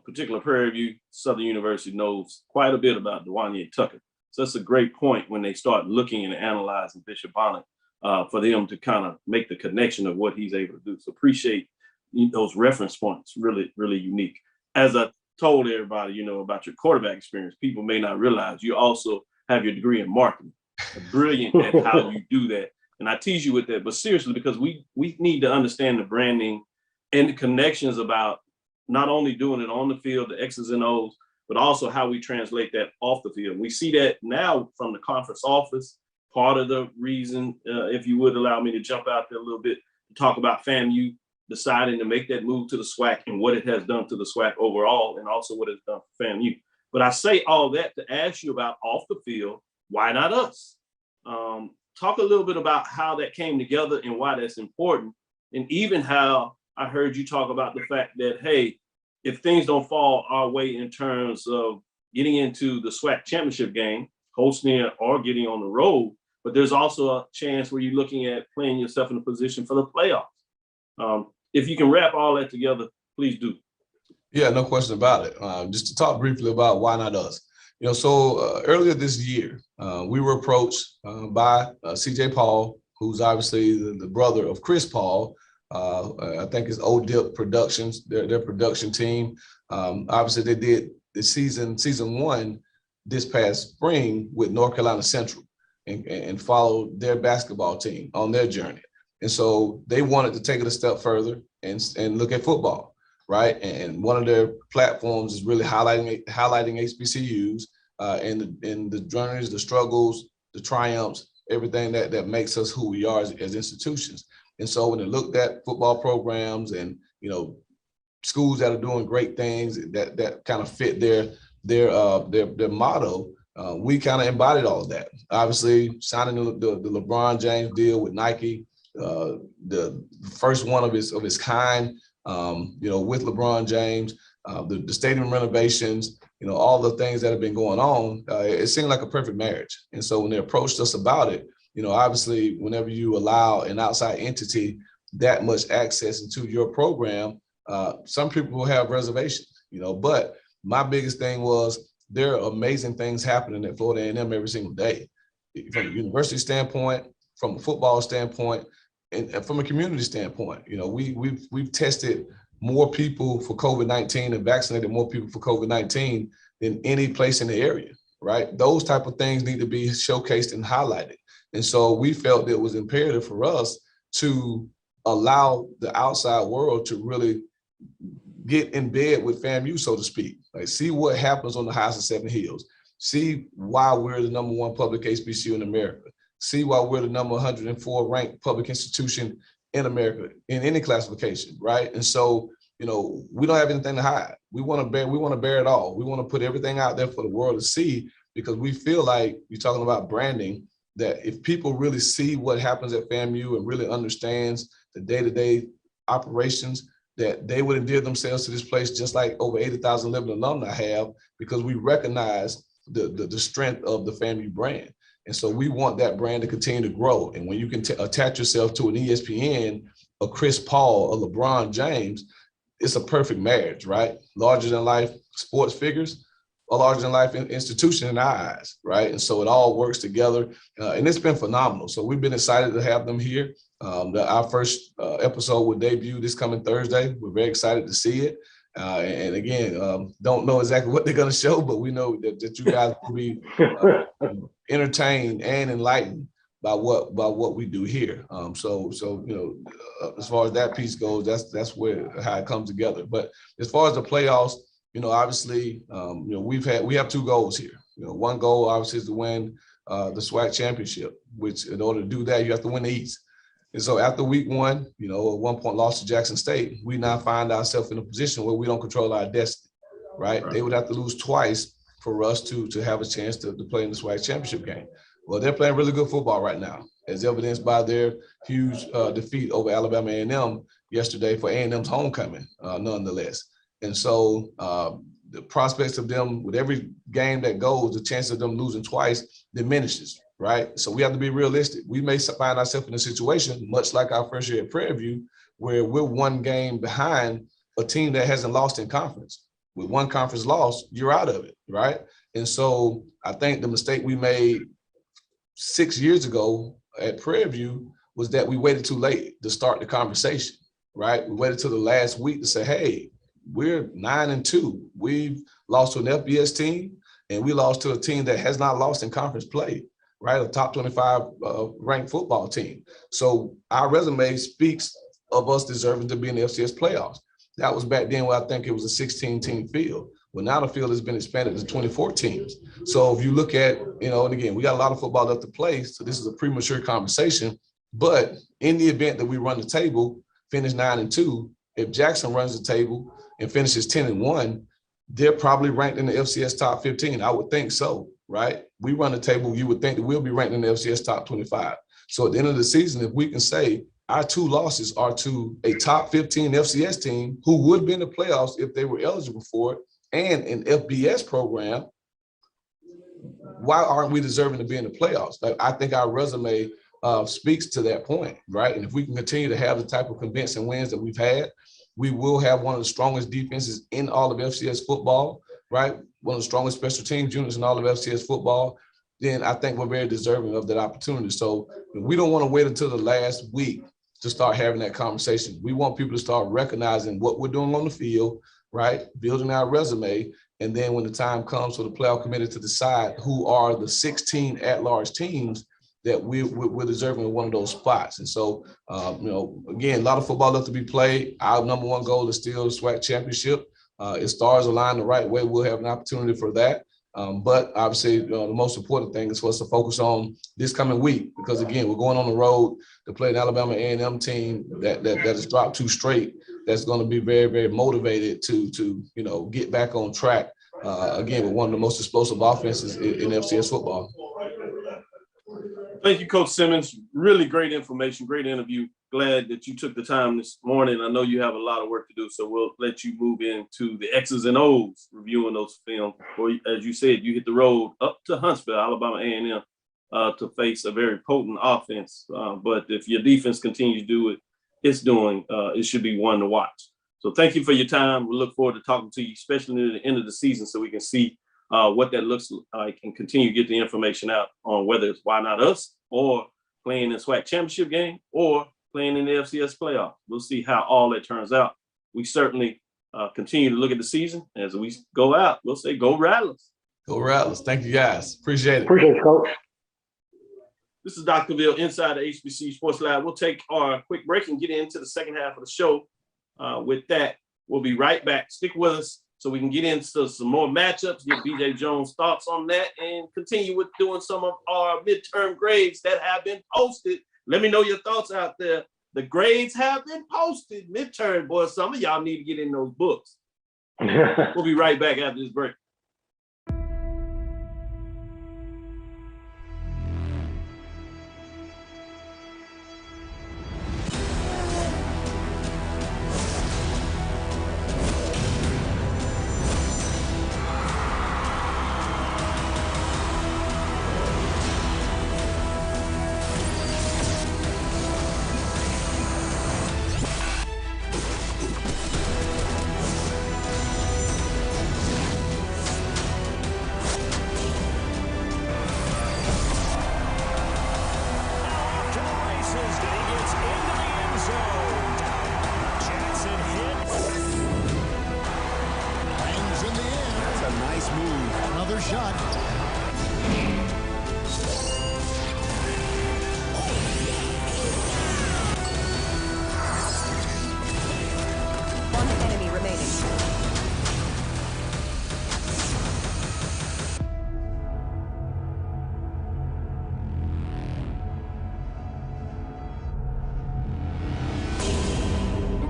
particular Prairie View, Southern University, knows quite a bit about Dwanya Tucker. So that's a great point when they start looking and analyzing Bishop Bonnet for them to kind of make the connection of what he's able to do. So appreciate those reference points, really, really unique. As I told everybody, about your quarterback experience, people may not realize you also have your degree in marketing. Brilliant at how you do that. And I tease you with that, but seriously, because we need to understand the branding and the connections about not only doing it on the field, the X's and O's, but also how we translate that off the field. We see that now from the conference office. Part of the reason, if you would allow me to jump out there a little bit, to talk about FAMU deciding to make that move to the SWAC and what it has done to the SWAC overall, and also what it's done for FAMU. But I say all that to ask you about off the field. Why not us? Talk a little bit about how that came together and why that's important. And even how I heard you talk about the fact that, hey, if things don't fall our way in terms of getting into the SWAC championship game, hosting it or getting on the road, but there's also a chance where you're looking at playing yourself in a position for the playoffs. If you can wrap all that together, please do. Yeah, no question about it. Just to talk briefly about why not us. So earlier this year, we were approached by CJ Paul, who's obviously the brother of Chris Paul, I think it's ODIP Productions, their production team. Obviously, they did the season 1 this past spring with North Carolina Central and followed their basketball team on their journey. And so they wanted to take it a step further and look at football, right? And one of their platforms is really highlighting HBCUs and the journeys, the struggles, the triumphs, everything that makes us who we are as institutions. And so when they looked at football programs and, schools that are doing great things that kind of fit their motto, we kind of embodied all of that. Obviously, signing the LeBron James deal with Nike, the first one of his kind, with LeBron James, the stadium renovations, all the things that have been going on, it seemed like a perfect marriage. And so when they approached us about it, obviously, whenever you allow an outside entity that much access into your program, some people will have reservations, but my biggest thing was there are amazing things happening at Florida A&M every single day, from a university standpoint, from a football standpoint, and from a community standpoint. We've tested more people for COVID-19 and vaccinated more people for COVID-19 than any place in the area, right? Those type of things need to be showcased and highlighted. And so we felt it was imperative for us to allow the outside world to really get in bed with FAMU, so to speak. Like, see what happens on the highest of 7 hills. See why we're the #1 public HBCU in America. See why we're the number 104 ranked public institution in America in any classification, right? And so, we don't have anything to hide. We want to bear it all. We want to put everything out there for the world to see, because we feel like you're talking about branding, that if people really see what happens at FAMU and really understands the day-to-day operations, that they would endear themselves to this place just like over 80,000 living alumni have, because we recognize the strength of the FAMU brand. And so we want that brand to continue to grow. And when you can attach yourself to an ESPN, a Chris Paul, a LeBron James, it's a perfect marriage, right? Larger than life sports figures, a larger than life institution in our eyes, right? And so it all works together, and it's been phenomenal. So we've been excited to have them here. Our first episode will debut this coming Thursday. We're very excited to see it. And again, don't know exactly what they're going to show, but we know that you guys will be entertained and enlightened by what we do here. So as far as that piece goes, that's how it comes together. But as far as the playoffs, obviously, we have 2 goals here. One goal obviously is to win the SWAC championship, which in order to do that, you have to win the East. And so after week 1, a 1-point loss to Jackson State, we now find ourselves in a position where we don't control our destiny, right? They would have to lose twice for us to have a chance to play in the SWAC championship game. Well, they're playing really good football right now, as evidenced by their huge defeat over Alabama A&M yesterday for A&M's homecoming, nonetheless. And so the prospects of them, with every game that goes, the chance of them losing twice diminishes, right? So we have to be realistic. We may find ourselves in a situation, much like our first year at Prairie View, where we're 1 game behind a team that hasn't lost in conference. With 1 conference loss, you're out of it, right? And so I think the mistake we made 6 years ago at Prairie View was that we waited too late to start the conversation, right? We waited till the last week to say, hey, we're 9-2. We've lost to an FBS team, and we lost to a team that has not lost in conference play, right? A top 25 ranked football team. So our resume speaks of us deserving to be in the FCS playoffs. That was back then where I think it was a 16-team field. Well, now the field has been expanded to 24 teams. So if you look at, and again, we got a lot of football left to play, so this is a premature conversation. But in the event that we run the table, finish 9-2, if Jackson runs the table and finishes 10-1, they're probably ranked in the FCS top 15. I would think so, right? We run the table, you would think that we'll be ranked in the FCS top 25. So at the end of the season, if we can say our 2 losses are to a top 15 FCS team who would be in the playoffs if they were eligible for it, and an FBS program, why aren't we deserving to be in the playoffs? Like, I think our resume speaks to that point, right? And if we can continue to have the type of convincing wins that we've had, we will have one of the strongest defenses in all of FCS football, right? One of the strongest special teams units in all of FCS football. Then I think we're very deserving of that opportunity. So we don't want to wait until the last week to start having that conversation. We want people to start recognizing what we're doing on the field, right? Building our resume. And then when the time comes for the playoff committee to decide who are the 16 at-large teams that we're deserving of one of those spots. And so, again, a lot of football left to be played. Our number one goal is still the SWAC championship. If stars align the right way, we'll have an opportunity for that. But obviously, the most important thing is for us to focus on this coming week, because again, we're going on the road to play an Alabama A&M team that has dropped 2 straight. That's going to be very, very motivated to get back on track. Again, with one of the most explosive offenses in FCS football. Thank you, Coach Simmons. Really great information, great interview. Glad that you took the time this morning. I know you have a lot of work to do, so we'll let you move into the X's and O's, reviewing those films. Or, as you said, you hit the road up to Huntsville, Alabama A&M, to face a very potent offense. But if your defense continues to do what it's doing, it should be one to watch. So thank you for your time. We look forward to talking to you, especially near the end of the season, so we can see what that looks like and continue to get the information out on whether it's why not us, or playing in SWAC championship game, or playing in the FCS playoff. We'll see how all that turns out. We certainly continue to look at the season. As we go out, we'll say go Rattlers. Go Rattlers. Thank you, guys. Appreciate it. Appreciate it, Coach. This is Dr. Bill inside the HBCU Sports Lab. We'll take our quick break and get into the second half of the show. With that, we'll be right back. Stick with us so we can get into some more matchups, get BJ Jones' thoughts on that, and continue with doing some of our midterm grades that have been posted. Let me know your thoughts out there. The grades have been posted. Midterm, boys. Some of y'all need to get in those books. We'll be right back after this break.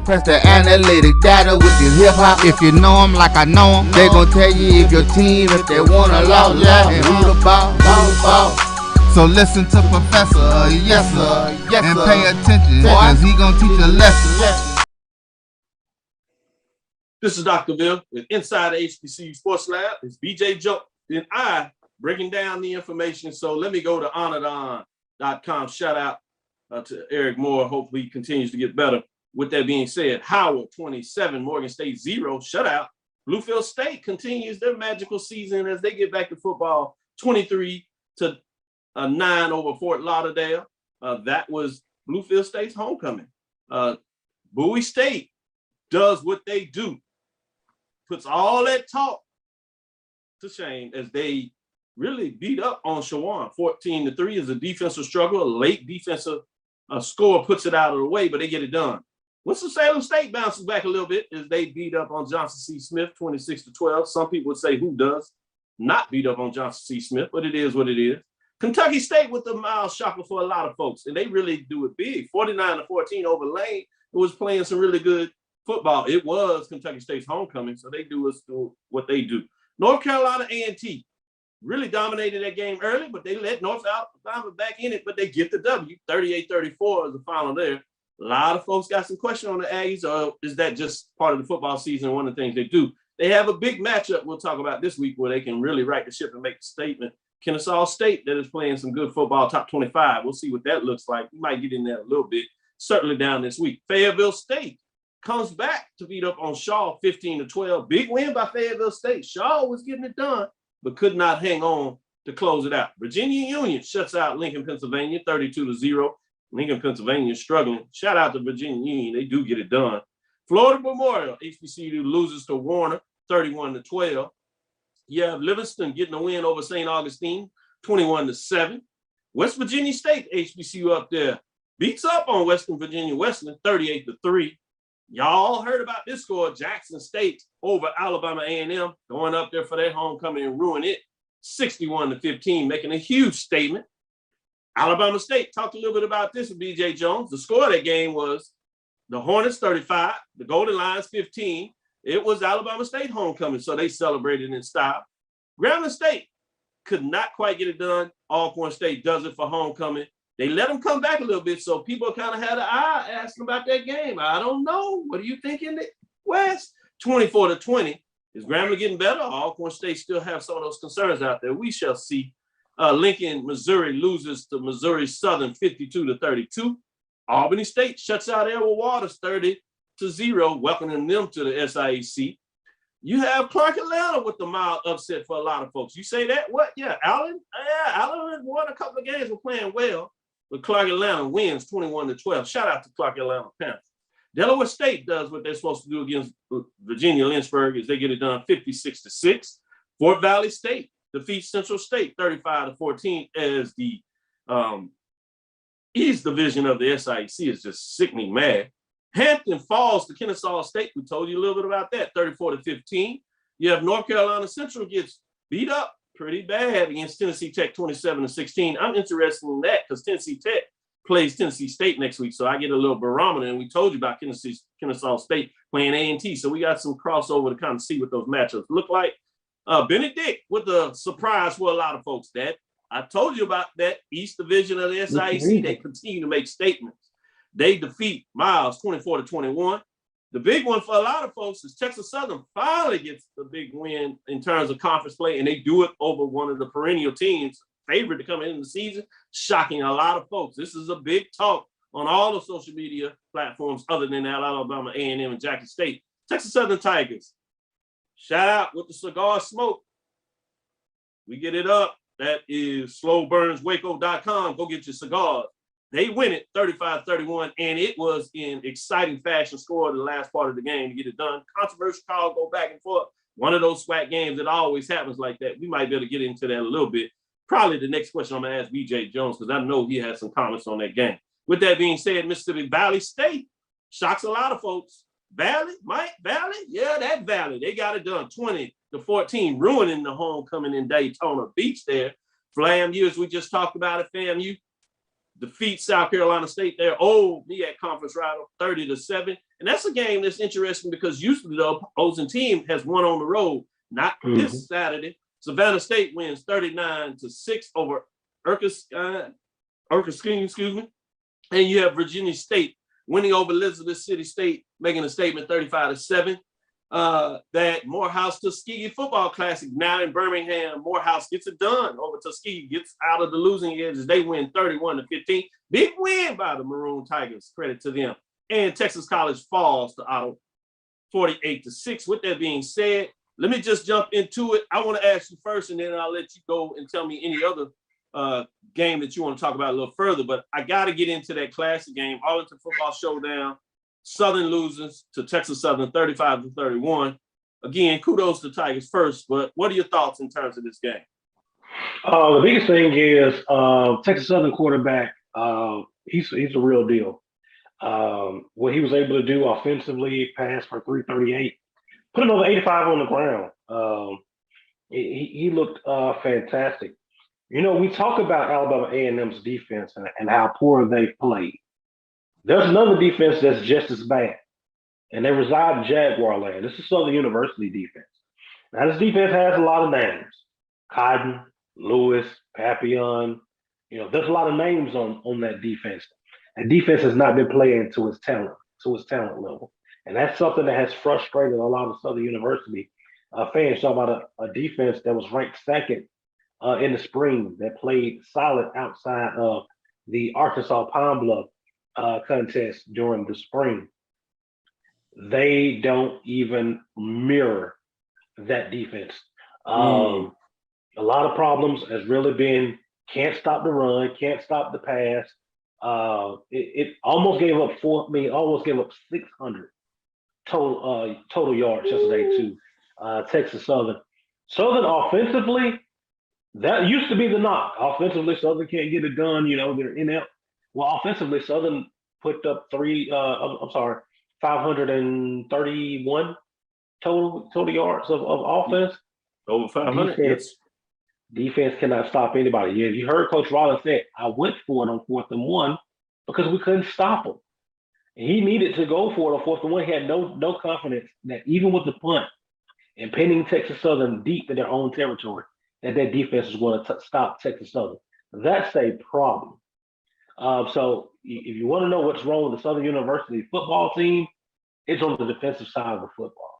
Press the analytic data with your hip hop. If you know them like I know them, they gon' tell you if your team, if they wanna lose, and who the ball. So listen to Professor, yes sir, and pay attention, cause he gon' teach a lesson. This is Dr. Bill with Inside the HBCU Sports Lab. It's BJ Joe and I breaking down the information. So let me go to honoredon.com. Shout out to Eric Moore. Hopefully he continues to get better. With that being said, Howard 27, Morgan State 0, shutout. Bluefield State continues their magical season as they get back to football, 23-9 over Fort Lauderdale. That was Bluefield State's homecoming. Bowie State does what they do, puts all that talk to shame as they really beat up on Shawan. 14-3 is a defensive struggle. A late defensive score puts it out of the way, but they get it done. Winston-Salem State bounces back a little bit as they beat up on Johnson C. Smith, 26-12. Some people would say, who does not beat up on Johnson C. Smith, but it is what it is. Kentucky State with the mild shocker for a lot of folks, and they really do it big. 49-14 over Lane. It was playing some really good football. It was Kentucky State's homecoming, so they do what they do. North Carolina A&T really dominated that game early, but they let North Alabama back in it, but they get the W. 38-34 is the final there. A lot of folks got some question on the Aggies, or is that just part of the football season? One of the things they do. They have a big matchup we'll talk about this week where they can really right the ship and make a statement. Kennesaw State that is playing some good football, top 25. We'll see what that looks like. We might get in there a little bit, certainly down this week. Fayetteville State comes back to beat up on Shaw 15-12. Big win by Fayetteville State. Shaw was getting it done, but could not hang on to close it out. Virginia Union shuts out Lincoln, Pennsylvania, 32-0. Lincoln, Pennsylvania is struggling. Shout out to Virginia Union. They do get it done. Florida Memorial, HBCU loses to Warner, 31-12. You have Livingston getting a win over St. Augustine, 21-7. West Virginia State, HBCU up there, beats up on Western Virginia Wesleyan, 38-3. Y'all heard about this score. Jackson State over Alabama A&M, going up there for their homecoming and ruin it, 61-15, making a huge statement. Alabama State, talked a little bit about this with B.J. Jones. The score of that game was the Hornets 35, the Golden Lions 15. It was Alabama State homecoming, so they celebrated in style. Grambling State could not quite get it done. Alcorn State does it for homecoming. They let them come back a little bit, so people kind of had an eye asking about that game. I don't know. What do you think in the West? 24-20. Is Grambling getting better? Alcorn State still have some of those concerns out there. We shall see. Lincoln, Missouri loses to Missouri Southern 52-32. Albany State shuts out Edward Waters 30-0, welcoming them to the SIAC. You have Clark Atlanta with the mild upset for a lot of folks. You say that? What? Yeah, Allen? Yeah, Allen won a couple of games. We're playing well, but Clark Atlanta wins 21-12. Shout out to Clark Atlanta Panthers. Delaware State does what they're supposed to do against Virginia Lynchburg as they get it done 56-6. Fort Valley State defeats Central State 35-14 as the East Division of the SIAC is just sickening mad. Hampton falls to Kennesaw State. We told you a little bit about that, 34-15. You have North Carolina Central gets beat up pretty bad against Tennessee Tech 27-16. I'm interested in that because Tennessee Tech plays Tennessee State next week, so I get a little barometer, and we told you about Kennesaw State playing A&T, so we got some crossover to kind of see what those matchups look like. Benedict with the surprise for a lot of folks. That I told you about that East Division of the SIAC. They continue to make statements. They defeat Miles 24-21. The big one for a lot of folks is Texas Southern finally gets the big win in terms of conference play, and they do it over one of the perennial teams favored to come into the season, shocking a lot of folks. This is a big talk on all the social media platforms other than Alabama A&M and Jackson State. Texas Southern Tigers. Shout out with the cigar smoke. We get it up. That is slowburnswaco.com. Go get your cigars. They win it 35-31, and it was in exciting fashion, scored the last part of the game to get it done. Controversial call, go back and forth. One of those SWAC games that always happens like that. We might be able to get into that a little bit. Probably the next question I'm going to ask B.J. Jones because I know he has some comments on that game. With that being said, Mississippi Valley State shocks a lot of folks. Valley? Yeah, that Valley. They got it done 20-14, ruining the homecoming in Daytona Beach there. FAMU, as we just talked about it, FAMU defeats South Carolina State there. MEAC conference rival 30-7. And that's a game that's interesting because usually the opposing team has won on the road. Not this Saturday. Savannah State wins 39-6 over Erskine, and you have Virginia State winning over Elizabeth City State, making a statement 35-7. That Morehouse Tuskegee football classic now in Birmingham. Morehouse gets it done over Tuskegee, gets out of the losing edges. They win 31-15. Big win by the Maroon Tigers. Credit to them. And Texas College falls to Otto 48-6. With that being said, let me just jump into it. I want to ask you first, and then I'll let you go and tell me any other game that you want to talk about a little further. But I got to get into that classic game, Arlington Football Showdown. Southern loses to Texas Southern 35-31. Again, kudos to Tigers first, but what are your thoughts in terms of this game? The biggest thing is Texas Southern quarterback, he's a real deal. What he was able to do offensively, pass for 338, put another 85 on the ground. He looked fantastic. You know, we talk about Alabama A&M's defense and how poor they played. There's another defense that's just as bad, and they reside in Jaguar land. This is Southern University defense. Now, this defense has a lot of names. Cotton, Lewis, Papillon. You know, there's a lot of names on that defense. And defense has not been playing to its talent level. And that's something that has frustrated a lot of Southern University fans. Talking about a defense that was ranked second in the spring, that played solid outside of the Arkansas Pine Bluff contest during the spring. They don't even mirror that defense. A lot of problems has really been can't stop the run, can't stop the pass. It almost gave up almost gave up 600 total yards yesterday to Texas Southern. Southern offensively, that used to be the knock. Offensively, Southern can't get it done. They're inept. Well, offensively, Southern put up 531 total yards of offense. Over 500. Defense cannot stop anybody. Yeah, you heard Coach Rollins say, I went for it on 4th and 1 because we couldn't stop him. And he needed to go for it on 4th and 1. He had no confidence that even with the punt and pinning Texas Southern deep in their own territory, that defense is going to stop Texas Southern. That's a problem. So if you want to know what's wrong with the Southern University football team, it's on the defensive side of the football.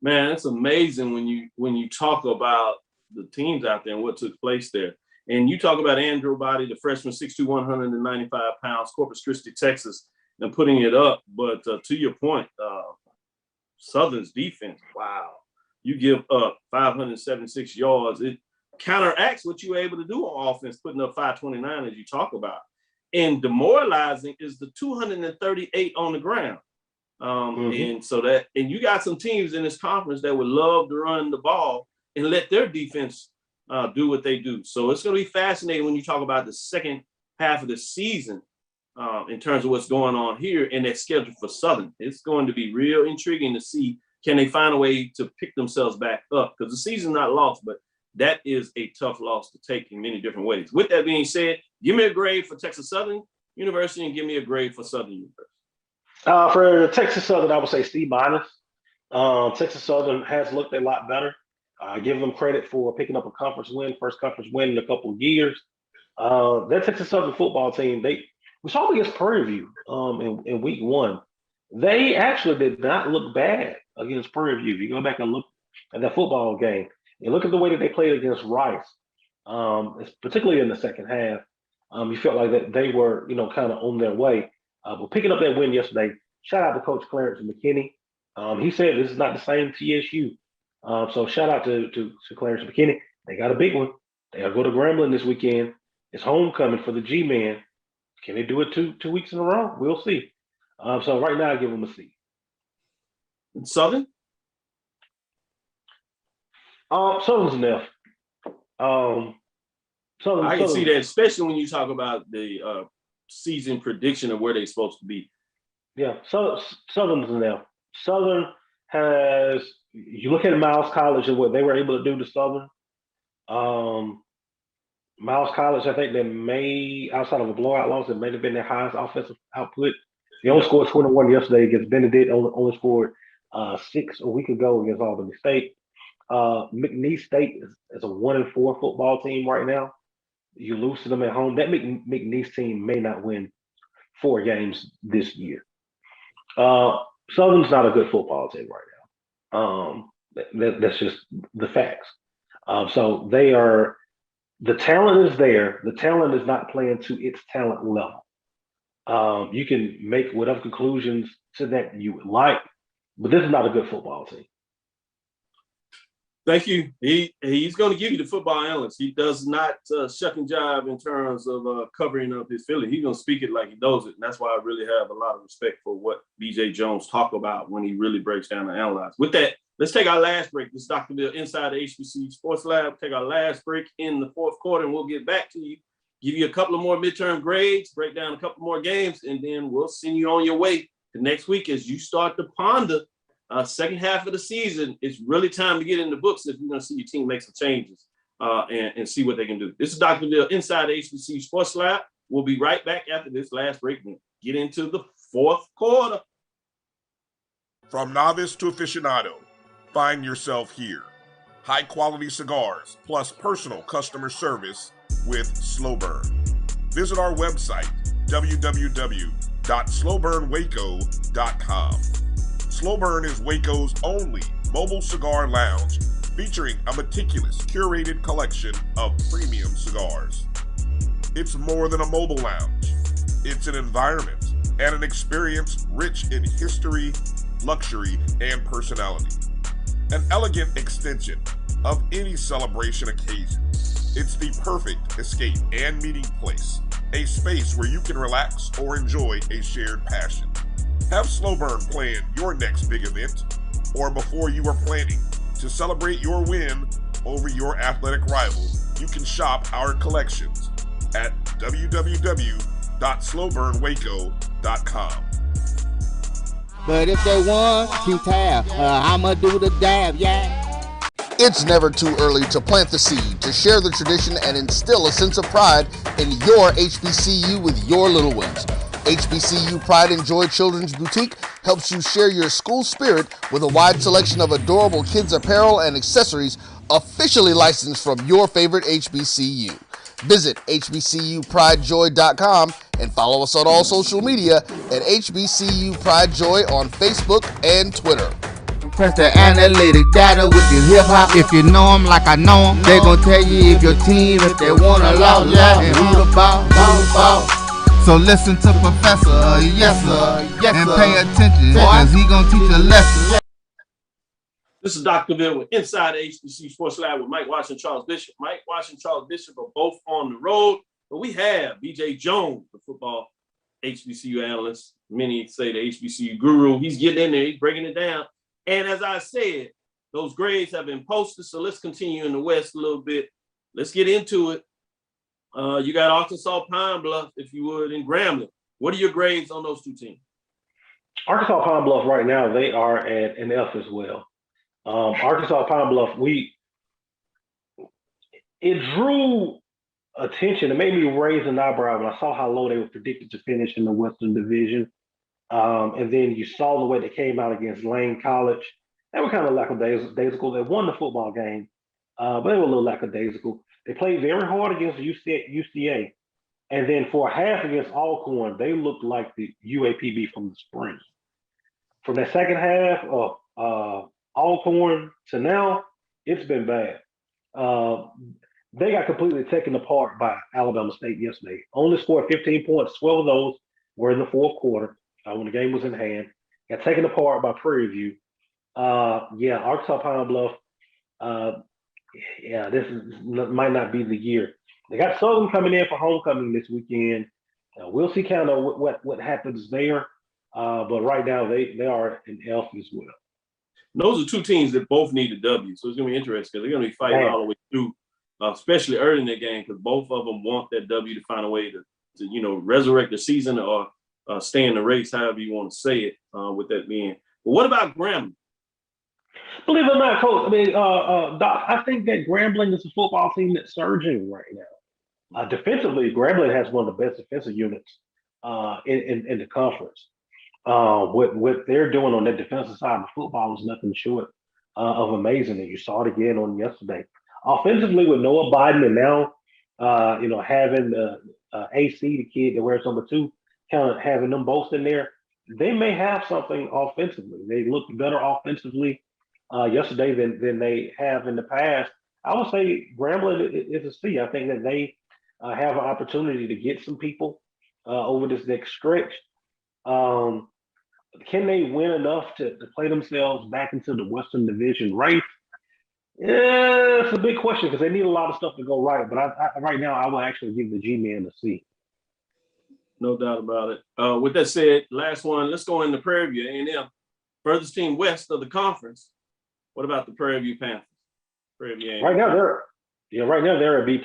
Man, it's amazing when you talk about the teams out there and what took place there. And you talk about Andrew Body, the freshman, 6'2", 195 pounds, Corpus Christi, Texas, and putting it up. But to your point, Southern's defense, wow. You give up 576 yards. It counteracts what you were able to do on offense, putting up 529 as you talk about. And demoralizing is the 238 on the ground. And you got some teams in this conference that would love to run the ball and let their defense do what they do. So it's going to be fascinating when you talk about the second half of the season in terms of what's going on here and that schedule for Southern. It's going to be real intriguing to see, can they find a way to pick themselves back up? Because the season's not lost, but that is a tough loss to take in many different ways. With that being said, give me a grade for Texas Southern University and give me a grade for Southern University. For Texas Southern, I would say C-. Texas Southern has looked a lot better. I give them credit for picking up a first conference win in a couple of years. That Texas Southern football team, we saw them against Prairie View in week 1. They actually did not look bad against Prairie View. If you go back and look at that football game, and look at the way that they played against Rice, particularly in the second half, you felt like that they were, kind of on their way. But picking up that win yesterday, shout out to Coach Clarence McKinney. He said this is not the same TSU. So shout out to Clarence McKinney. They got a big one. They got to go to Grambling this weekend. It's homecoming for the G-Man. Can they do it two weeks in a row? We'll see. So right now, I give them a C. Southern? Southern's an F. I can see that, especially when you talk about the season prediction of where they're supposed to be. Yeah, Southern's an F. Southern has, you look at Miles College and what they were able to do to Southern. Miles College, I think they may, outside of a blowout loss, it may have been their highest offensive output. They only scored 21 yesterday against Benedict, only scored 6 a week ago against Albany State. McNeese State is a 1-4 football team right now. You lose to them at home. That McNeese team may not win 4 games this year. Southern's not a good football team right now. That's just the facts. So they are, the talent is there. The talent is not playing to its talent level. You can make whatever conclusions to that you would like, but this is not a good football team. Thank you. He's going to give you the football analyst. He does not shuck and jive in terms of covering up his feelings. He's going to speak it like he knows it. And that's why I really have a lot of respect for what BJ Jones talk about when he really breaks down and analyze. With that, let's take our last break. This is Dr. Bill inside the HBCU Sports Lab. Take our last break in the fourth quarter, and we'll get back to you, give you a couple of more midterm grades, break down a couple more games, and then we'll send you on your way to next week as you start to ponder second half of the season. It's really time to get in the books if you're going to see your team make some changes and see what they can do. This is Dr. Bill inside the HBCU Sports Lab. We'll be right back after this last break and get into the fourth quarter. From novice to aficionado, find yourself here. High quality cigars plus personal customer service with Slow Burn. Visit our website, www.slowburnwaco.com. Slow Burn is Waco's only mobile cigar lounge featuring a meticulous, curated collection of premium cigars. It's more than a mobile lounge. It's an environment and an experience rich in history, luxury, and personality. An elegant extension of any celebration occasion. It's the perfect escape and meeting place a space where you can relax or enjoy a shared passion. Have Slow Burn plan your next big event, or before you are planning to celebrate your win over your athletic rival. You can shop our collections at www.slowburnwaco.com. But if they want to tab, I'ma do the dab, yeah. It's never too early to plant the seed, to share the tradition, and instill a sense of pride in your HBCU with your little ones. HBCU Pride and Joy Children's Boutique helps you share your school spirit with a wide selection of adorable kids' apparel and accessories officially licensed from your favorite HBCU. Visit hbcupridejoy.com and follow us on all social media at HBCU Pride Joy on Facebook and Twitter. Press the analytic data with your hip hop. If you know them like I know them, they gon' tell you if your team, if they want to love, and who the ball. So listen to Professor, yes sir, and pay attention, cause he gon' teach a lesson. This is Dr. Bill with Inside the HBCU Sports Lab with Mike Washington, Charles Bishop. Mike Washington, Charles Bishop are both on the road, but we have BJ Jones, the football HBCU analyst. Many say the HBCU guru. He's getting in there, he's breaking it down. And as I said, those grades have been posted, so let's continue in the West a little bit. Let's get into it. You got Arkansas Pine Bluff, if you would, and Grambling. What are your grades on those two teams? Arkansas Pine Bluff right now, they are at an F as well. Arkansas Pine Bluff, it drew attention. It made me raise an eyebrow when I saw how low they were predicted to finish in the Western Division. And then you saw the way they came out against Lane College. They were kind of lackadaisical. They won the football game, but they were a little lackadaisical. They played very hard against UCA. And then for a half against Alcorn, they looked like the UAPB from the spring. From that second half of Alcorn to now, it's been bad. They got completely taken apart by Alabama State yesterday. Only scored 15 points. 12 of those were in the fourth quarter when the game was in hand. Got taken apart by Prairie View. Arkansas Pine Bluff. This might not be the year. They got Southern coming in for homecoming this weekend. We'll see kind of what happens there. But right now they are an F as well. Those are two teams that both need a W, so it's going to be interesting because they're going to be fighting all the way through, especially early in the game, because both of them want that W to find a way to resurrect the season or stay in the race, however you want to say it. With that being, but what about Grambling? Believe it or not, Coach, I mean, Doc, I think that Grambling is a football team that's surging right now. Defensively, Grambling has one of the best defensive units in the conference. What they're doing on that defensive side of the football is nothing short of amazing, and you saw it again on yesterday. Offensively, with Noah Biden and now, having AC, the kid that wears number 2, kind of having them both in there, they may have something offensively. They looked better offensively yesterday than they have in the past. I would say Grambling is a C. I think that they have an opportunity to get some people over this next stretch. Can they win enough to play themselves back into the Western Division race? Yeah, it's a big question because they need a lot of stuff to go right. But right now, I will actually give the G-Man a C. No doubt about it. With that said, last one, let's go into Prairie View A&M, furthest team west of the conference. What about the Prairie View Panthers? Prairie View A&M. Right now they're a B+.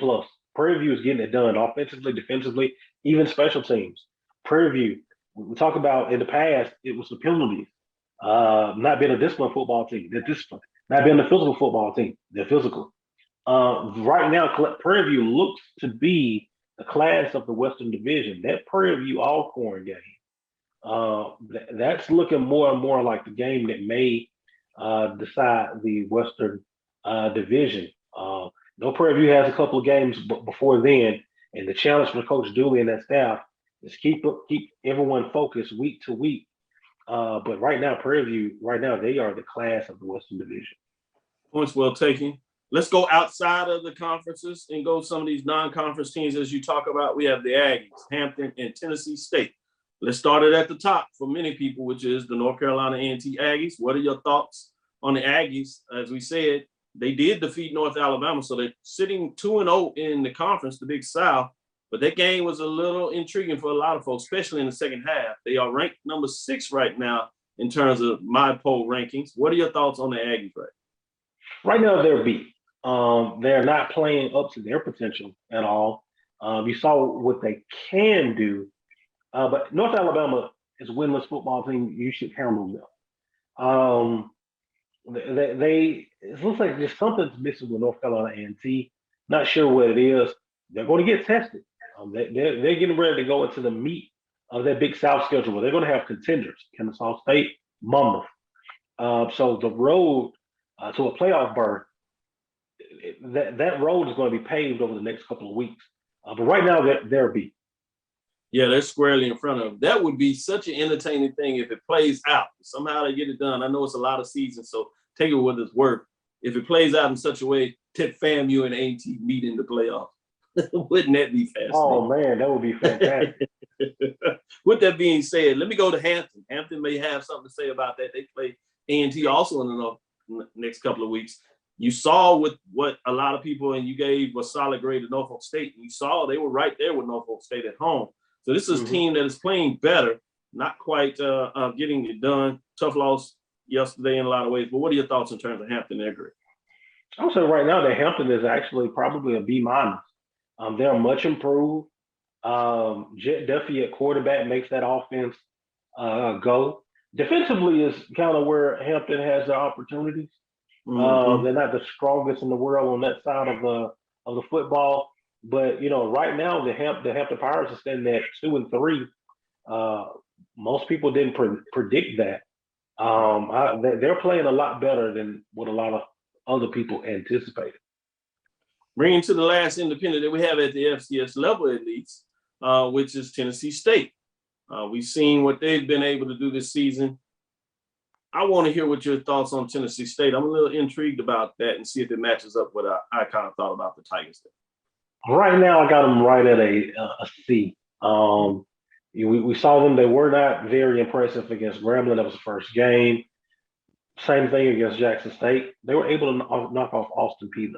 Prairie View is getting it done offensively, defensively, even special teams. Prairie View, we talk about in the past, it was the penalties, not being a disciplined football team. They're disciplined. Not being a physical football team. They're physical. Right now, Prairie View looks to be the class of the Western Division. That Prairie View Alcorn game, that's looking more and more like the game that may decide the Western Division. No, Prairie View has a couple of games before then, and the challenge for Coach Dooley and that staff is keep everyone focused week to week. But right now, Prairie View, they are the class of the Western Division. Points well taken. Let's go outside of the conferences and go some of these non-conference teams as you talk about. We have the Aggies, Hampton, and Tennessee State. Let's start it at the top for many people, which is the North Carolina A&T Aggies. What are your thoughts on the Aggies? As we said, they did defeat North Alabama, so they're sitting 2-0 in the conference, the Big South. But that game was a little intriguing for a lot of folks, especially in the second half. They are ranked number 6 right now in terms of my poll rankings. What are your thoughts on the Aggies right? Right now, they're beat. They're not playing up to their potential at all. You saw what they can do, but North Alabama is a winless football team. You should handle them. It looks like there's something's missing with North Carolina A&T. Not sure what it is. They're going to get tested. They're getting ready to go into the meat of their Big South schedule. They're going to have contenders: Kennesaw State, Monmouth. So the road to a playoff berth, that road is going to be paved over the next couple of weeks. But right now, they're beat. Yeah, they're squarely in front of them. That would be such an entertaining thing if it plays out. Somehow they get it done. I know it's a lot of seasons, so take it what it's worth. If it plays out in such a way that FAMU and A&T meet in the playoffs, wouldn't that be fascinating? Oh, man, that would be fantastic. With that being said, let me go to Hampton. Hampton may have something to say about that. They play A&T also in the next couple of weeks. You saw with what a lot of people, and you gave a solid grade to Norfolk State. You saw they were right there with Norfolk State at home. So this is a team that is playing better, not quite getting it done. Tough loss yesterday in a lot of ways. But what are your thoughts in terms of Hampton and their grade? I would say right now that Hampton is actually probably a B-. They're much improved. Jet Duffy at quarterback makes that offense go. Defensively is kind of where Hampton has their opportunities. They're not the strongest in the world on that side of the football. But, right now the Hampton Pirates are standing at 2-3. Most people didn't predict that. They're playing a lot better than what a lot of other people anticipated. Bringing to the last independent that we have at the FCS level, at least, which is Tennessee State. We've seen what they've been able to do this season. I want to hear what your thoughts on Tennessee State. I'm a little intrigued about that and see if it matches up with what I kind of thought about the Tigers. Right now, I got them right at a C. We saw them. They were not very impressive against Grambling. That was the first game. Same thing against Jackson State. They were able to knock off Austin Peay,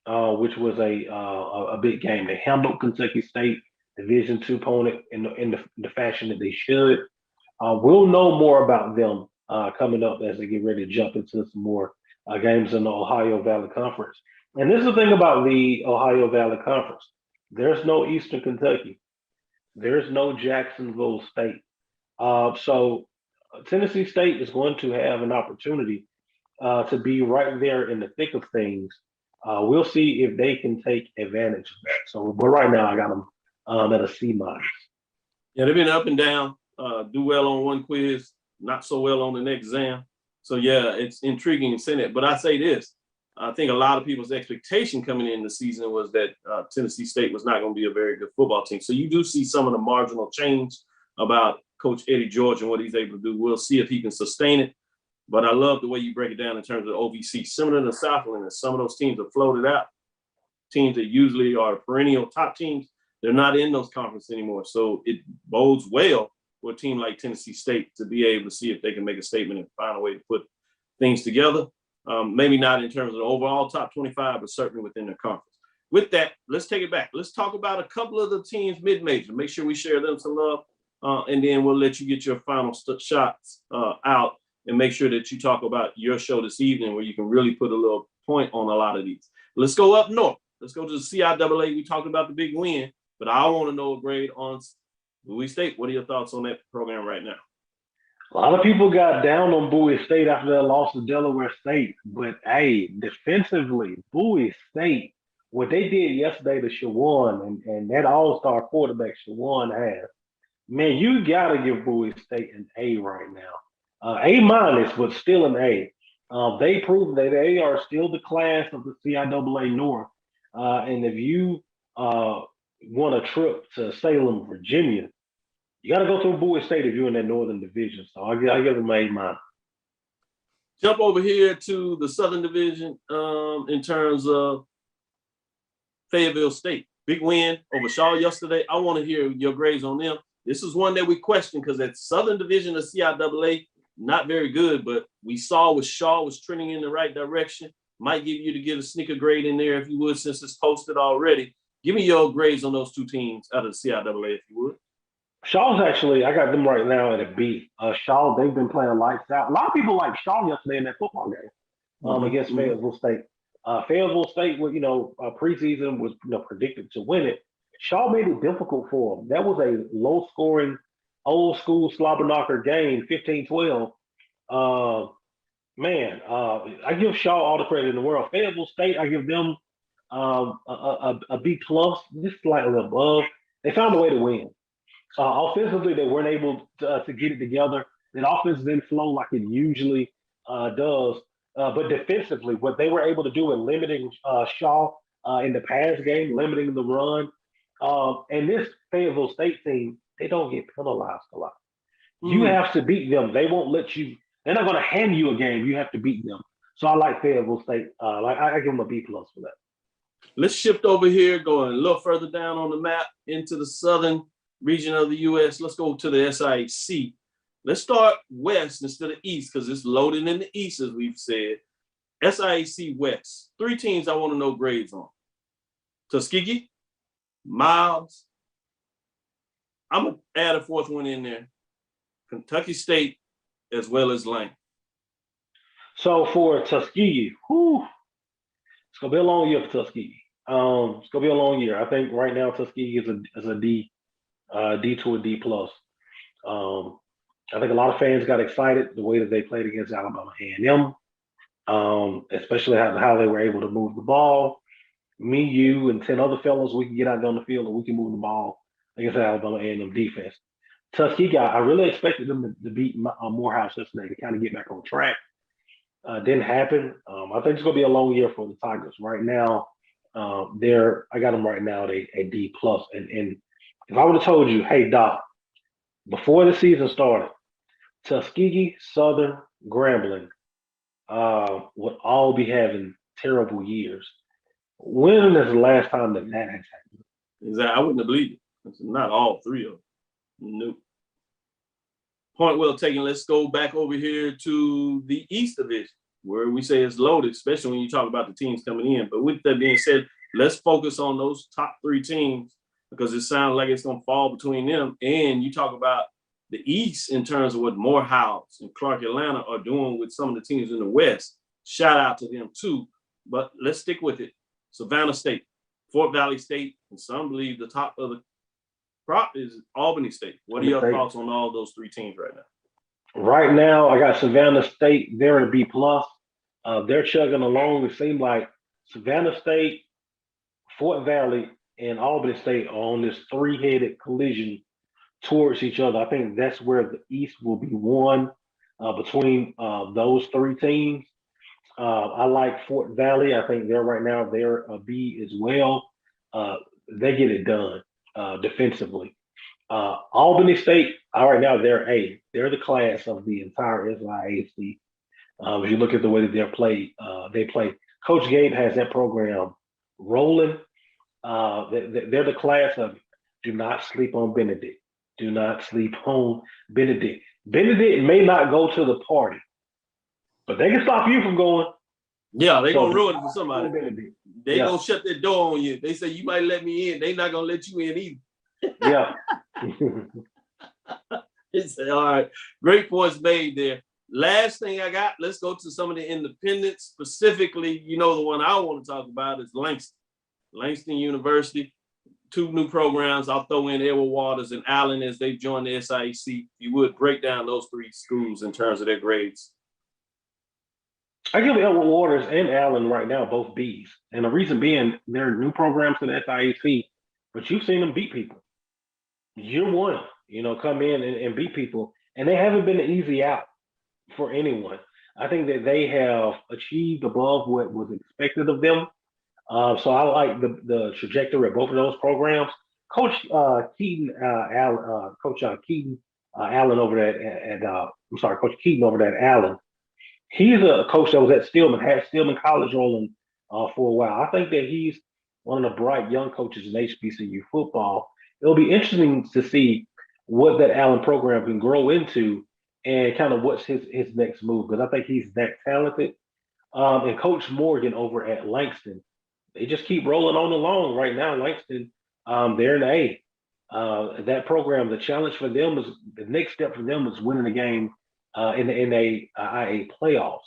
though, which was a big game. They handled Kentucky State, Division II opponent, in the fashion that they should. We'll know more about them coming up as they get ready to jump into some more games in the Ohio Valley Conference. And this is the thing about the Ohio Valley Conference. There's no Eastern Kentucky. There's no Jacksonville State. So Tennessee State is going to have an opportunity to be right there in the thick of things. We'll see if they can take advantage of that. So, but right now I got them at a C-. Yeah, they've been up and down. Do well on one quiz, not so well on the next exam. So yeah, it's intriguing to say that. But I say this, I think a lot of people's expectation coming in the season was that Tennessee State was not going to be a very good football team. So you do see some of the marginal change about Coach Eddie George and what he's able to do. We'll see if he can sustain it. But I love the way you break it down in terms of OVC. Similar to Southland, and some of those teams have floated out. Teams that usually are perennial top teams, they're not in those conferences anymore. So it bodes well for a team like Tennessee State to be able to see if they can make a statement and find a way to put things together. Maybe not in terms of the overall top 25, but certainly within their conference. With that, let's take it back. Let's talk about a couple of the teams mid-major. Make sure we share them some love, and then we'll let you get your final shots out and make sure that you talk about your show this evening where you can really put a little point on a lot of these. Let's go up north. Let's go to the CIAA. We talked about the big win, but I want to know a grade on Bowie State. What are your thoughts on that program right now? A lot of people got down on Bowie State after their loss to Delaware State, but hey, defensively, Bowie State, what they did yesterday to Shawan and that all-star quarterback Shawan has, man, you got to give Bowie State an A right now. A-, but still an A. They proved that they are still the class of the CIAA North. And if you want a trip to Salem, Virginia, you got to go through Bowie State if you're in that Northern Division. So I give them an A-. Jump over here to the Southern Division in terms of Fayetteville State. Big win over Shaw yesterday. I want to hear your grades on them. This is one that we question because that Southern Division of CIAA, not very good, but we saw with Shaw was trending in the right direction. Might give you to get a sneaker grade in there if you would, since it's posted already. Give me your grades on those two teams out of the CIAA, if you would. Shaw's actually, I got them right now at a B. Shaw, they've been playing lights out. A lot of people like Shaw yesterday in that football game against Fayetteville State. Fayetteville State, preseason was predicted to win it. Shaw made it difficult for them. That was a low-scoring, old-school slobber knocker game, 15-12. I give Shaw all the credit in the world. Fayetteville State, I give them a B plus, just slightly above. They found a way to win. Offensively, they weren't able to get it together. The offense didn't flow like it usually does. But defensively, what they were able to do in limiting Shaw in the pass game, limiting the run, and this Fayetteville State team, they don't get penalized a lot. You have to beat them. They won't let you. They're not going to hand you a game. You have to beat them. So I like Fayetteville State. I give them a B plus for that. Let's shift over here, going a little further down on the map into the southern region of the U.S. Let's go to the SIAC. Let's start west instead of east because it's loaded in the east, as we've said. SIAC West. 3 teams I want to know grades on. Tuskegee, Miles. I'm going to add a 4th one in there. Kentucky State, as well as Lane. So for Tuskegee, it's going to be a long year for Tuskegee. It's going to be a long year. I think right now Tuskegee is a D to a D plus. I think a lot of fans got excited the way that they played against Alabama A&M, especially how they were able to move the ball. Me, you, and 10 other fellows, we can get out there on the field and we can move the ball against Alabama A&M defense. Tuskegee, I really expected them to beat Morehouse yesterday to kind of get back on track. Didn't happen. I think it's going to be a long year for the Tigers. Right now, I got them right now at a D plus. And if I would have told you, hey, Doc, before the season started, Tuskegee, Southern, Grambling would all be having terrible years. When is the last time that has happened? Exactly. I wouldn't have believed it. It's not all 3 of them. Nope. Point well taken. Let's go back over here to the East Division, where we say it's loaded, especially when you talk about the teams coming in. But with that being said, let's focus on those top 3 teams because it sounds like it's going to fall between them. And you talk about the East in terms of what Morehouse and Clark Atlanta are doing with some of the teams in the West. Shout out to them too. But let's stick with it. Savannah State, Fort Valley State, and some believe the top of the crop is Albany State. What are your thoughts on all those 3 teams right now? Right now, I got Savannah State. They're at a B plus. They're chugging along. It seems like Savannah State, Fort Valley, and Albany State are on this 3-headed collision towards each other. I think that's where the East will be won between those 3 teams. I like Fort Valley. I think they're a B as well. They get it done defensively. Albany State, right now they're A. They're the class of the entire SIAC. If you look at the way that they play. Coach Gabe has that program rolling. They're the class of do not sleep on Benedict. Do not sleep on Benedict. Benedict may not go to the party, but they can stop you from going. Yeah, they're going to ruin it for somebody. They're going to shut their door on you. They say, you might let me in. They're not going to let you in either. Yeah. He said, all right. Great points made there. Last thing I got, let's go to some of the independents. Specifically, the one I want to talk about is Langston. Langston University. 2 new programs. I'll throw in Edward Waters and Allen as they join the SIAC. If you would break down those 3 schools in terms of their grades. I give Edward Waters and Allen right now both Bs. And the reason being, they're new programs to the SIAC, but you've seen them beat people. Year 1, come in and beat people. And they haven't been an easy out for anyone. I think that they have achieved above what was expected of them. So I like the trajectory of both of those programs. Coach Keaton Allen over there Coach Keaton over there at Allen. He's a coach that was at Stillman, had Stillman College rolling for a while. I think that he's one of the bright young coaches in HBCU football. It'll be interesting to see what that Allen program can grow into and kind of what's his next move, because I think he's that talented. And Coach Morgan over at Langston, they just keep rolling on along right now. Langston, they're in the A. That program, the challenge for them is the next step for them is winning a game in the NAIA playoffs.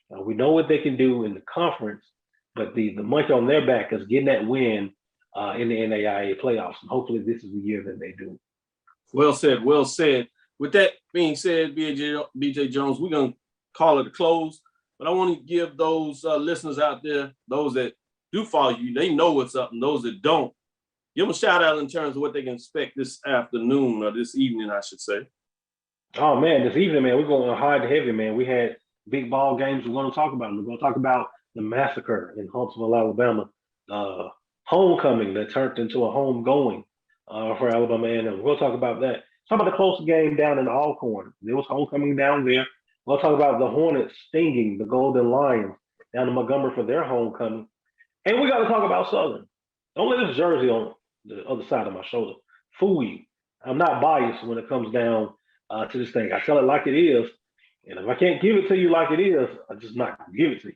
We know what they can do in the conference, but the monkey on their back is getting that win in the NAIA playoffs. And hopefully this is the year that they do. Well said. Well said. With that being said, BJ Jones, we're going to call it a close. But I want to give those listeners out there, those that do follow you, they know what's up, and those that don't, give them a shout out in terms of what they can expect this afternoon or this evening, I should say. Oh, man, this evening, man, we're going hard and heavy, man. We had big ball games we're going to talk about. We're going to talk about the massacre in Huntsville, Alabama, homecoming that turned into a homegoing for Alabama A&M. We'll talk about that. Talk about the close game down in Alcorn. There was homecoming down there. We'll talk about the Hornets stinging the Golden Lions down in Montgomery for their homecoming. And we got to talk about Southern. Don't let this jersey on the other side of my shoulder fool you. I'm not biased when it comes down to this thing. I tell it like it is. And if I can't give it to you like it is, I'm just not going to give it to you.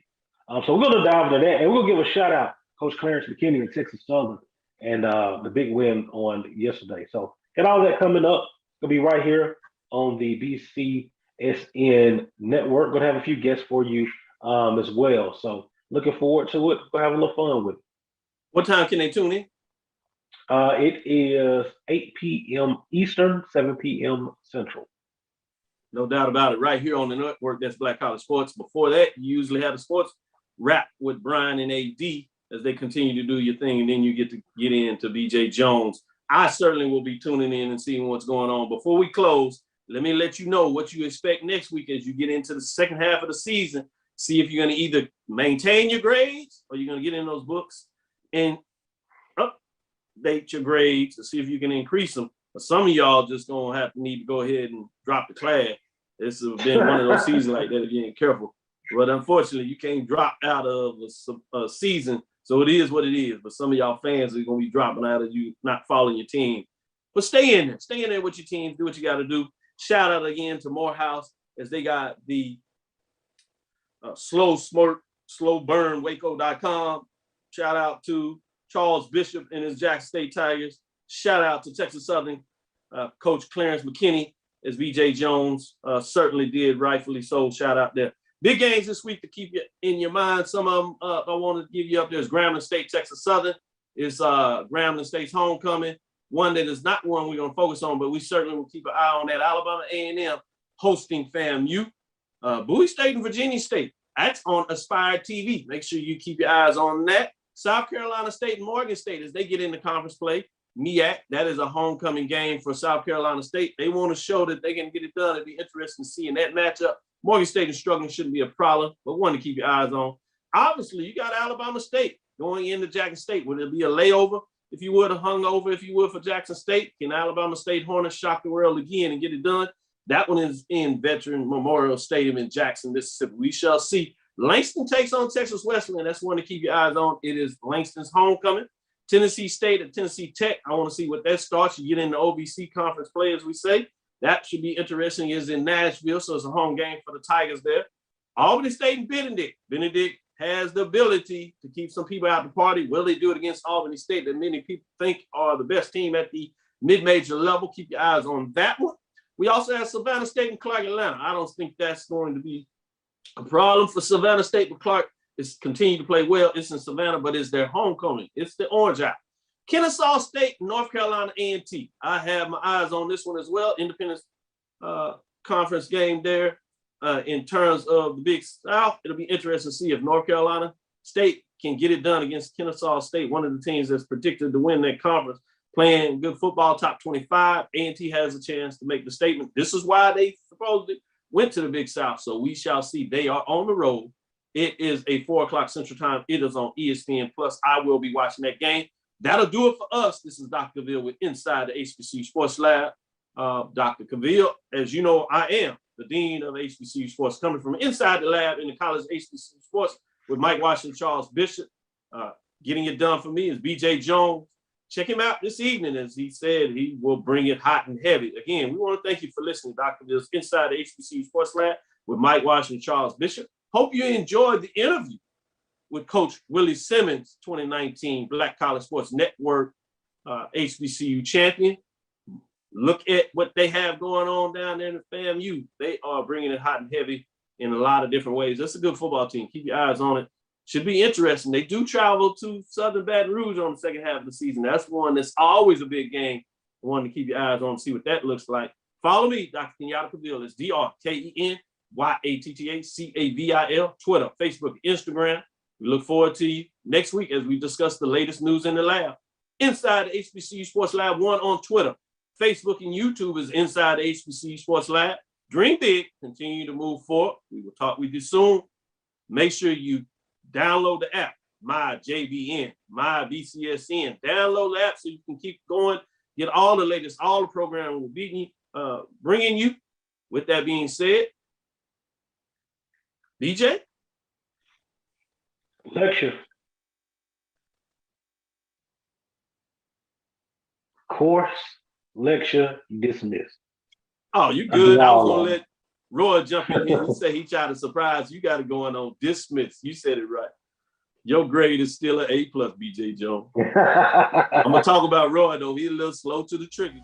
So we're going to dive into that. And we're going to give a shout out Coach Clarence McKinney in Texas Southern and the big win on yesterday. So got all that coming up. Going to be right here on the BCSN network. Going to have a few guests for you as well. So looking forward to it. We'll have a little fun with it. What time can they tune in? It is 8 p.m. Eastern, 7 p.m. Central. No doubt about it. Right here on the network, that's Black College Sports. Before that, you usually have the sports wrap with Brian and AD as they continue to do your thing, and then you get to get into BJ Jones. I certainly will be tuning in and seeing what's going on. Before we close, let me let you know what you expect next week as you get into the second half of the season. See if you're going to either maintain your grades or you're going to get in those books and update your grades to see if you can increase them. But some of y'all just going to need to go ahead and drop the class. This has been one of those seasons like that if you ain't careful. But unfortunately, you can't drop out of a season. So it is what it is. But some of y'all fans are going to be dropping out of you not following your team. But stay in there. Stay in there with your team. Do what you got to do. Shout out again to Morehouse as they got the slow burn Waco.com. Shout out to Charles Bishop and his Jackson State Tigers. Shout out to Texas Southern Coach Clarence McKinney as BJ Jones certainly did, rightfully so. Shout out there. Big games this week to keep you in your mind. Some of them I want to give you up there is Grambling State, Texas Southern. It's Grambling State's homecoming. One that is not one we're going to focus on, but we certainly will keep an eye on that. Alabama A&M hosting FAMU. Bowie State and Virginia State. That's on Aspire TV. Make sure you keep your eyes on that. South Carolina State and Morgan State as they get into conference play. MEAC, that is a homecoming game for South Carolina State. They want to show that they can get it done. It'd be interesting seeing that matchup. Morgan State is struggling, shouldn't be a problem, but one to keep your eyes on. Obviously, you got Alabama State going into Jackson State. Would it be a layover, if you would, a hungover, if you would, for Jackson State? Can Alabama State Hornets shock the world again and get it done? That one is in Veteran Memorial Stadium in Jackson, Mississippi. We shall see. Langston takes on Texas Wesleyan. That's one to keep your eyes on. It is Langston's homecoming. Tennessee State at Tennessee Tech. I want to see what that starts. You get into OVC conference play, as we say. That should be interesting. It's in Nashville, so it's a home game for the Tigers there. Albany State and Benedict. Benedict has the ability to keep some people out the party. Will they do it against Albany State that many people think are the best team at the mid-major level? Keep your eyes on that one. We also have Savannah State and Clark Atlanta. I don't think that's going to be a problem for Savannah State, but Clark is continuing to play well. It's in Savannah, but it's their homecoming. It's the Orange Out. Kennesaw State, North Carolina A&T. I have my eyes on this one as well. Independence conference game there. In terms of the Big South, it'll be interesting to see if North Carolina State can get it done against Kennesaw State, one of the teams that's predicted to win that conference. Playing good football, top 25. A&T has a chance to make the statement. This is why they supposedly went to the Big South. So we shall see. They are on the road. It is a 4 o'clock Central Time. It is on ESPN+. I will be watching that game. That'll do it for us. This is Dr. Cavill with Inside the HBCU Sports Lab. Dr. Cavill, as you know, I am the Dean of HBCU Sports, coming from inside the lab in the college of HBCU Sports with Mike Washington, Charles Bishop. Getting it done for me is BJ Jones. Check him out this evening. As he said, he will bring it hot and heavy. Again, we want to thank you for listening, Dr. Cavill's Inside the HBCU Sports Lab with Mike Washington, Charles Bishop. Hope you enjoyed the interview with Coach Willie Simmons, 2019 Black College Sports Network HBCU champion. Look at what they have going on down there in the FAMU. They are bringing it hot and heavy in a lot of different ways. That's a good football team. Keep your eyes on it. Should be interesting. They do travel to Southern Baton Rouge on the second half of the season. That's one that's always a big game. One to keep your eyes on, see what that looks like. Follow me, Dr. Kenyatta Cavill. It's DrKenyattacavil, Twitter, Facebook, Instagram. We look forward to you next week as we discuss the latest news in the lab. Inside the HBCU Sports Lab 1 on Twitter. Facebook and YouTube is Inside the HBCU Sports Lab. Dream big, continue to move forward. We will talk with you soon. Make sure you download the app, My JBN, My BCSN. Download the app so you can keep going, get all the latest, all the program will be bringing you. With that being said, BJ? Lecture. Course, lecture, dismissed. Oh, you good. I was going to let Roy jump in here. He said he tried to surprise. You got it going on. Dismiss. You said it right. Your grade is still an A+, BJ Jones. I'm going to talk about Roy, though. He's a little slow to the trigger.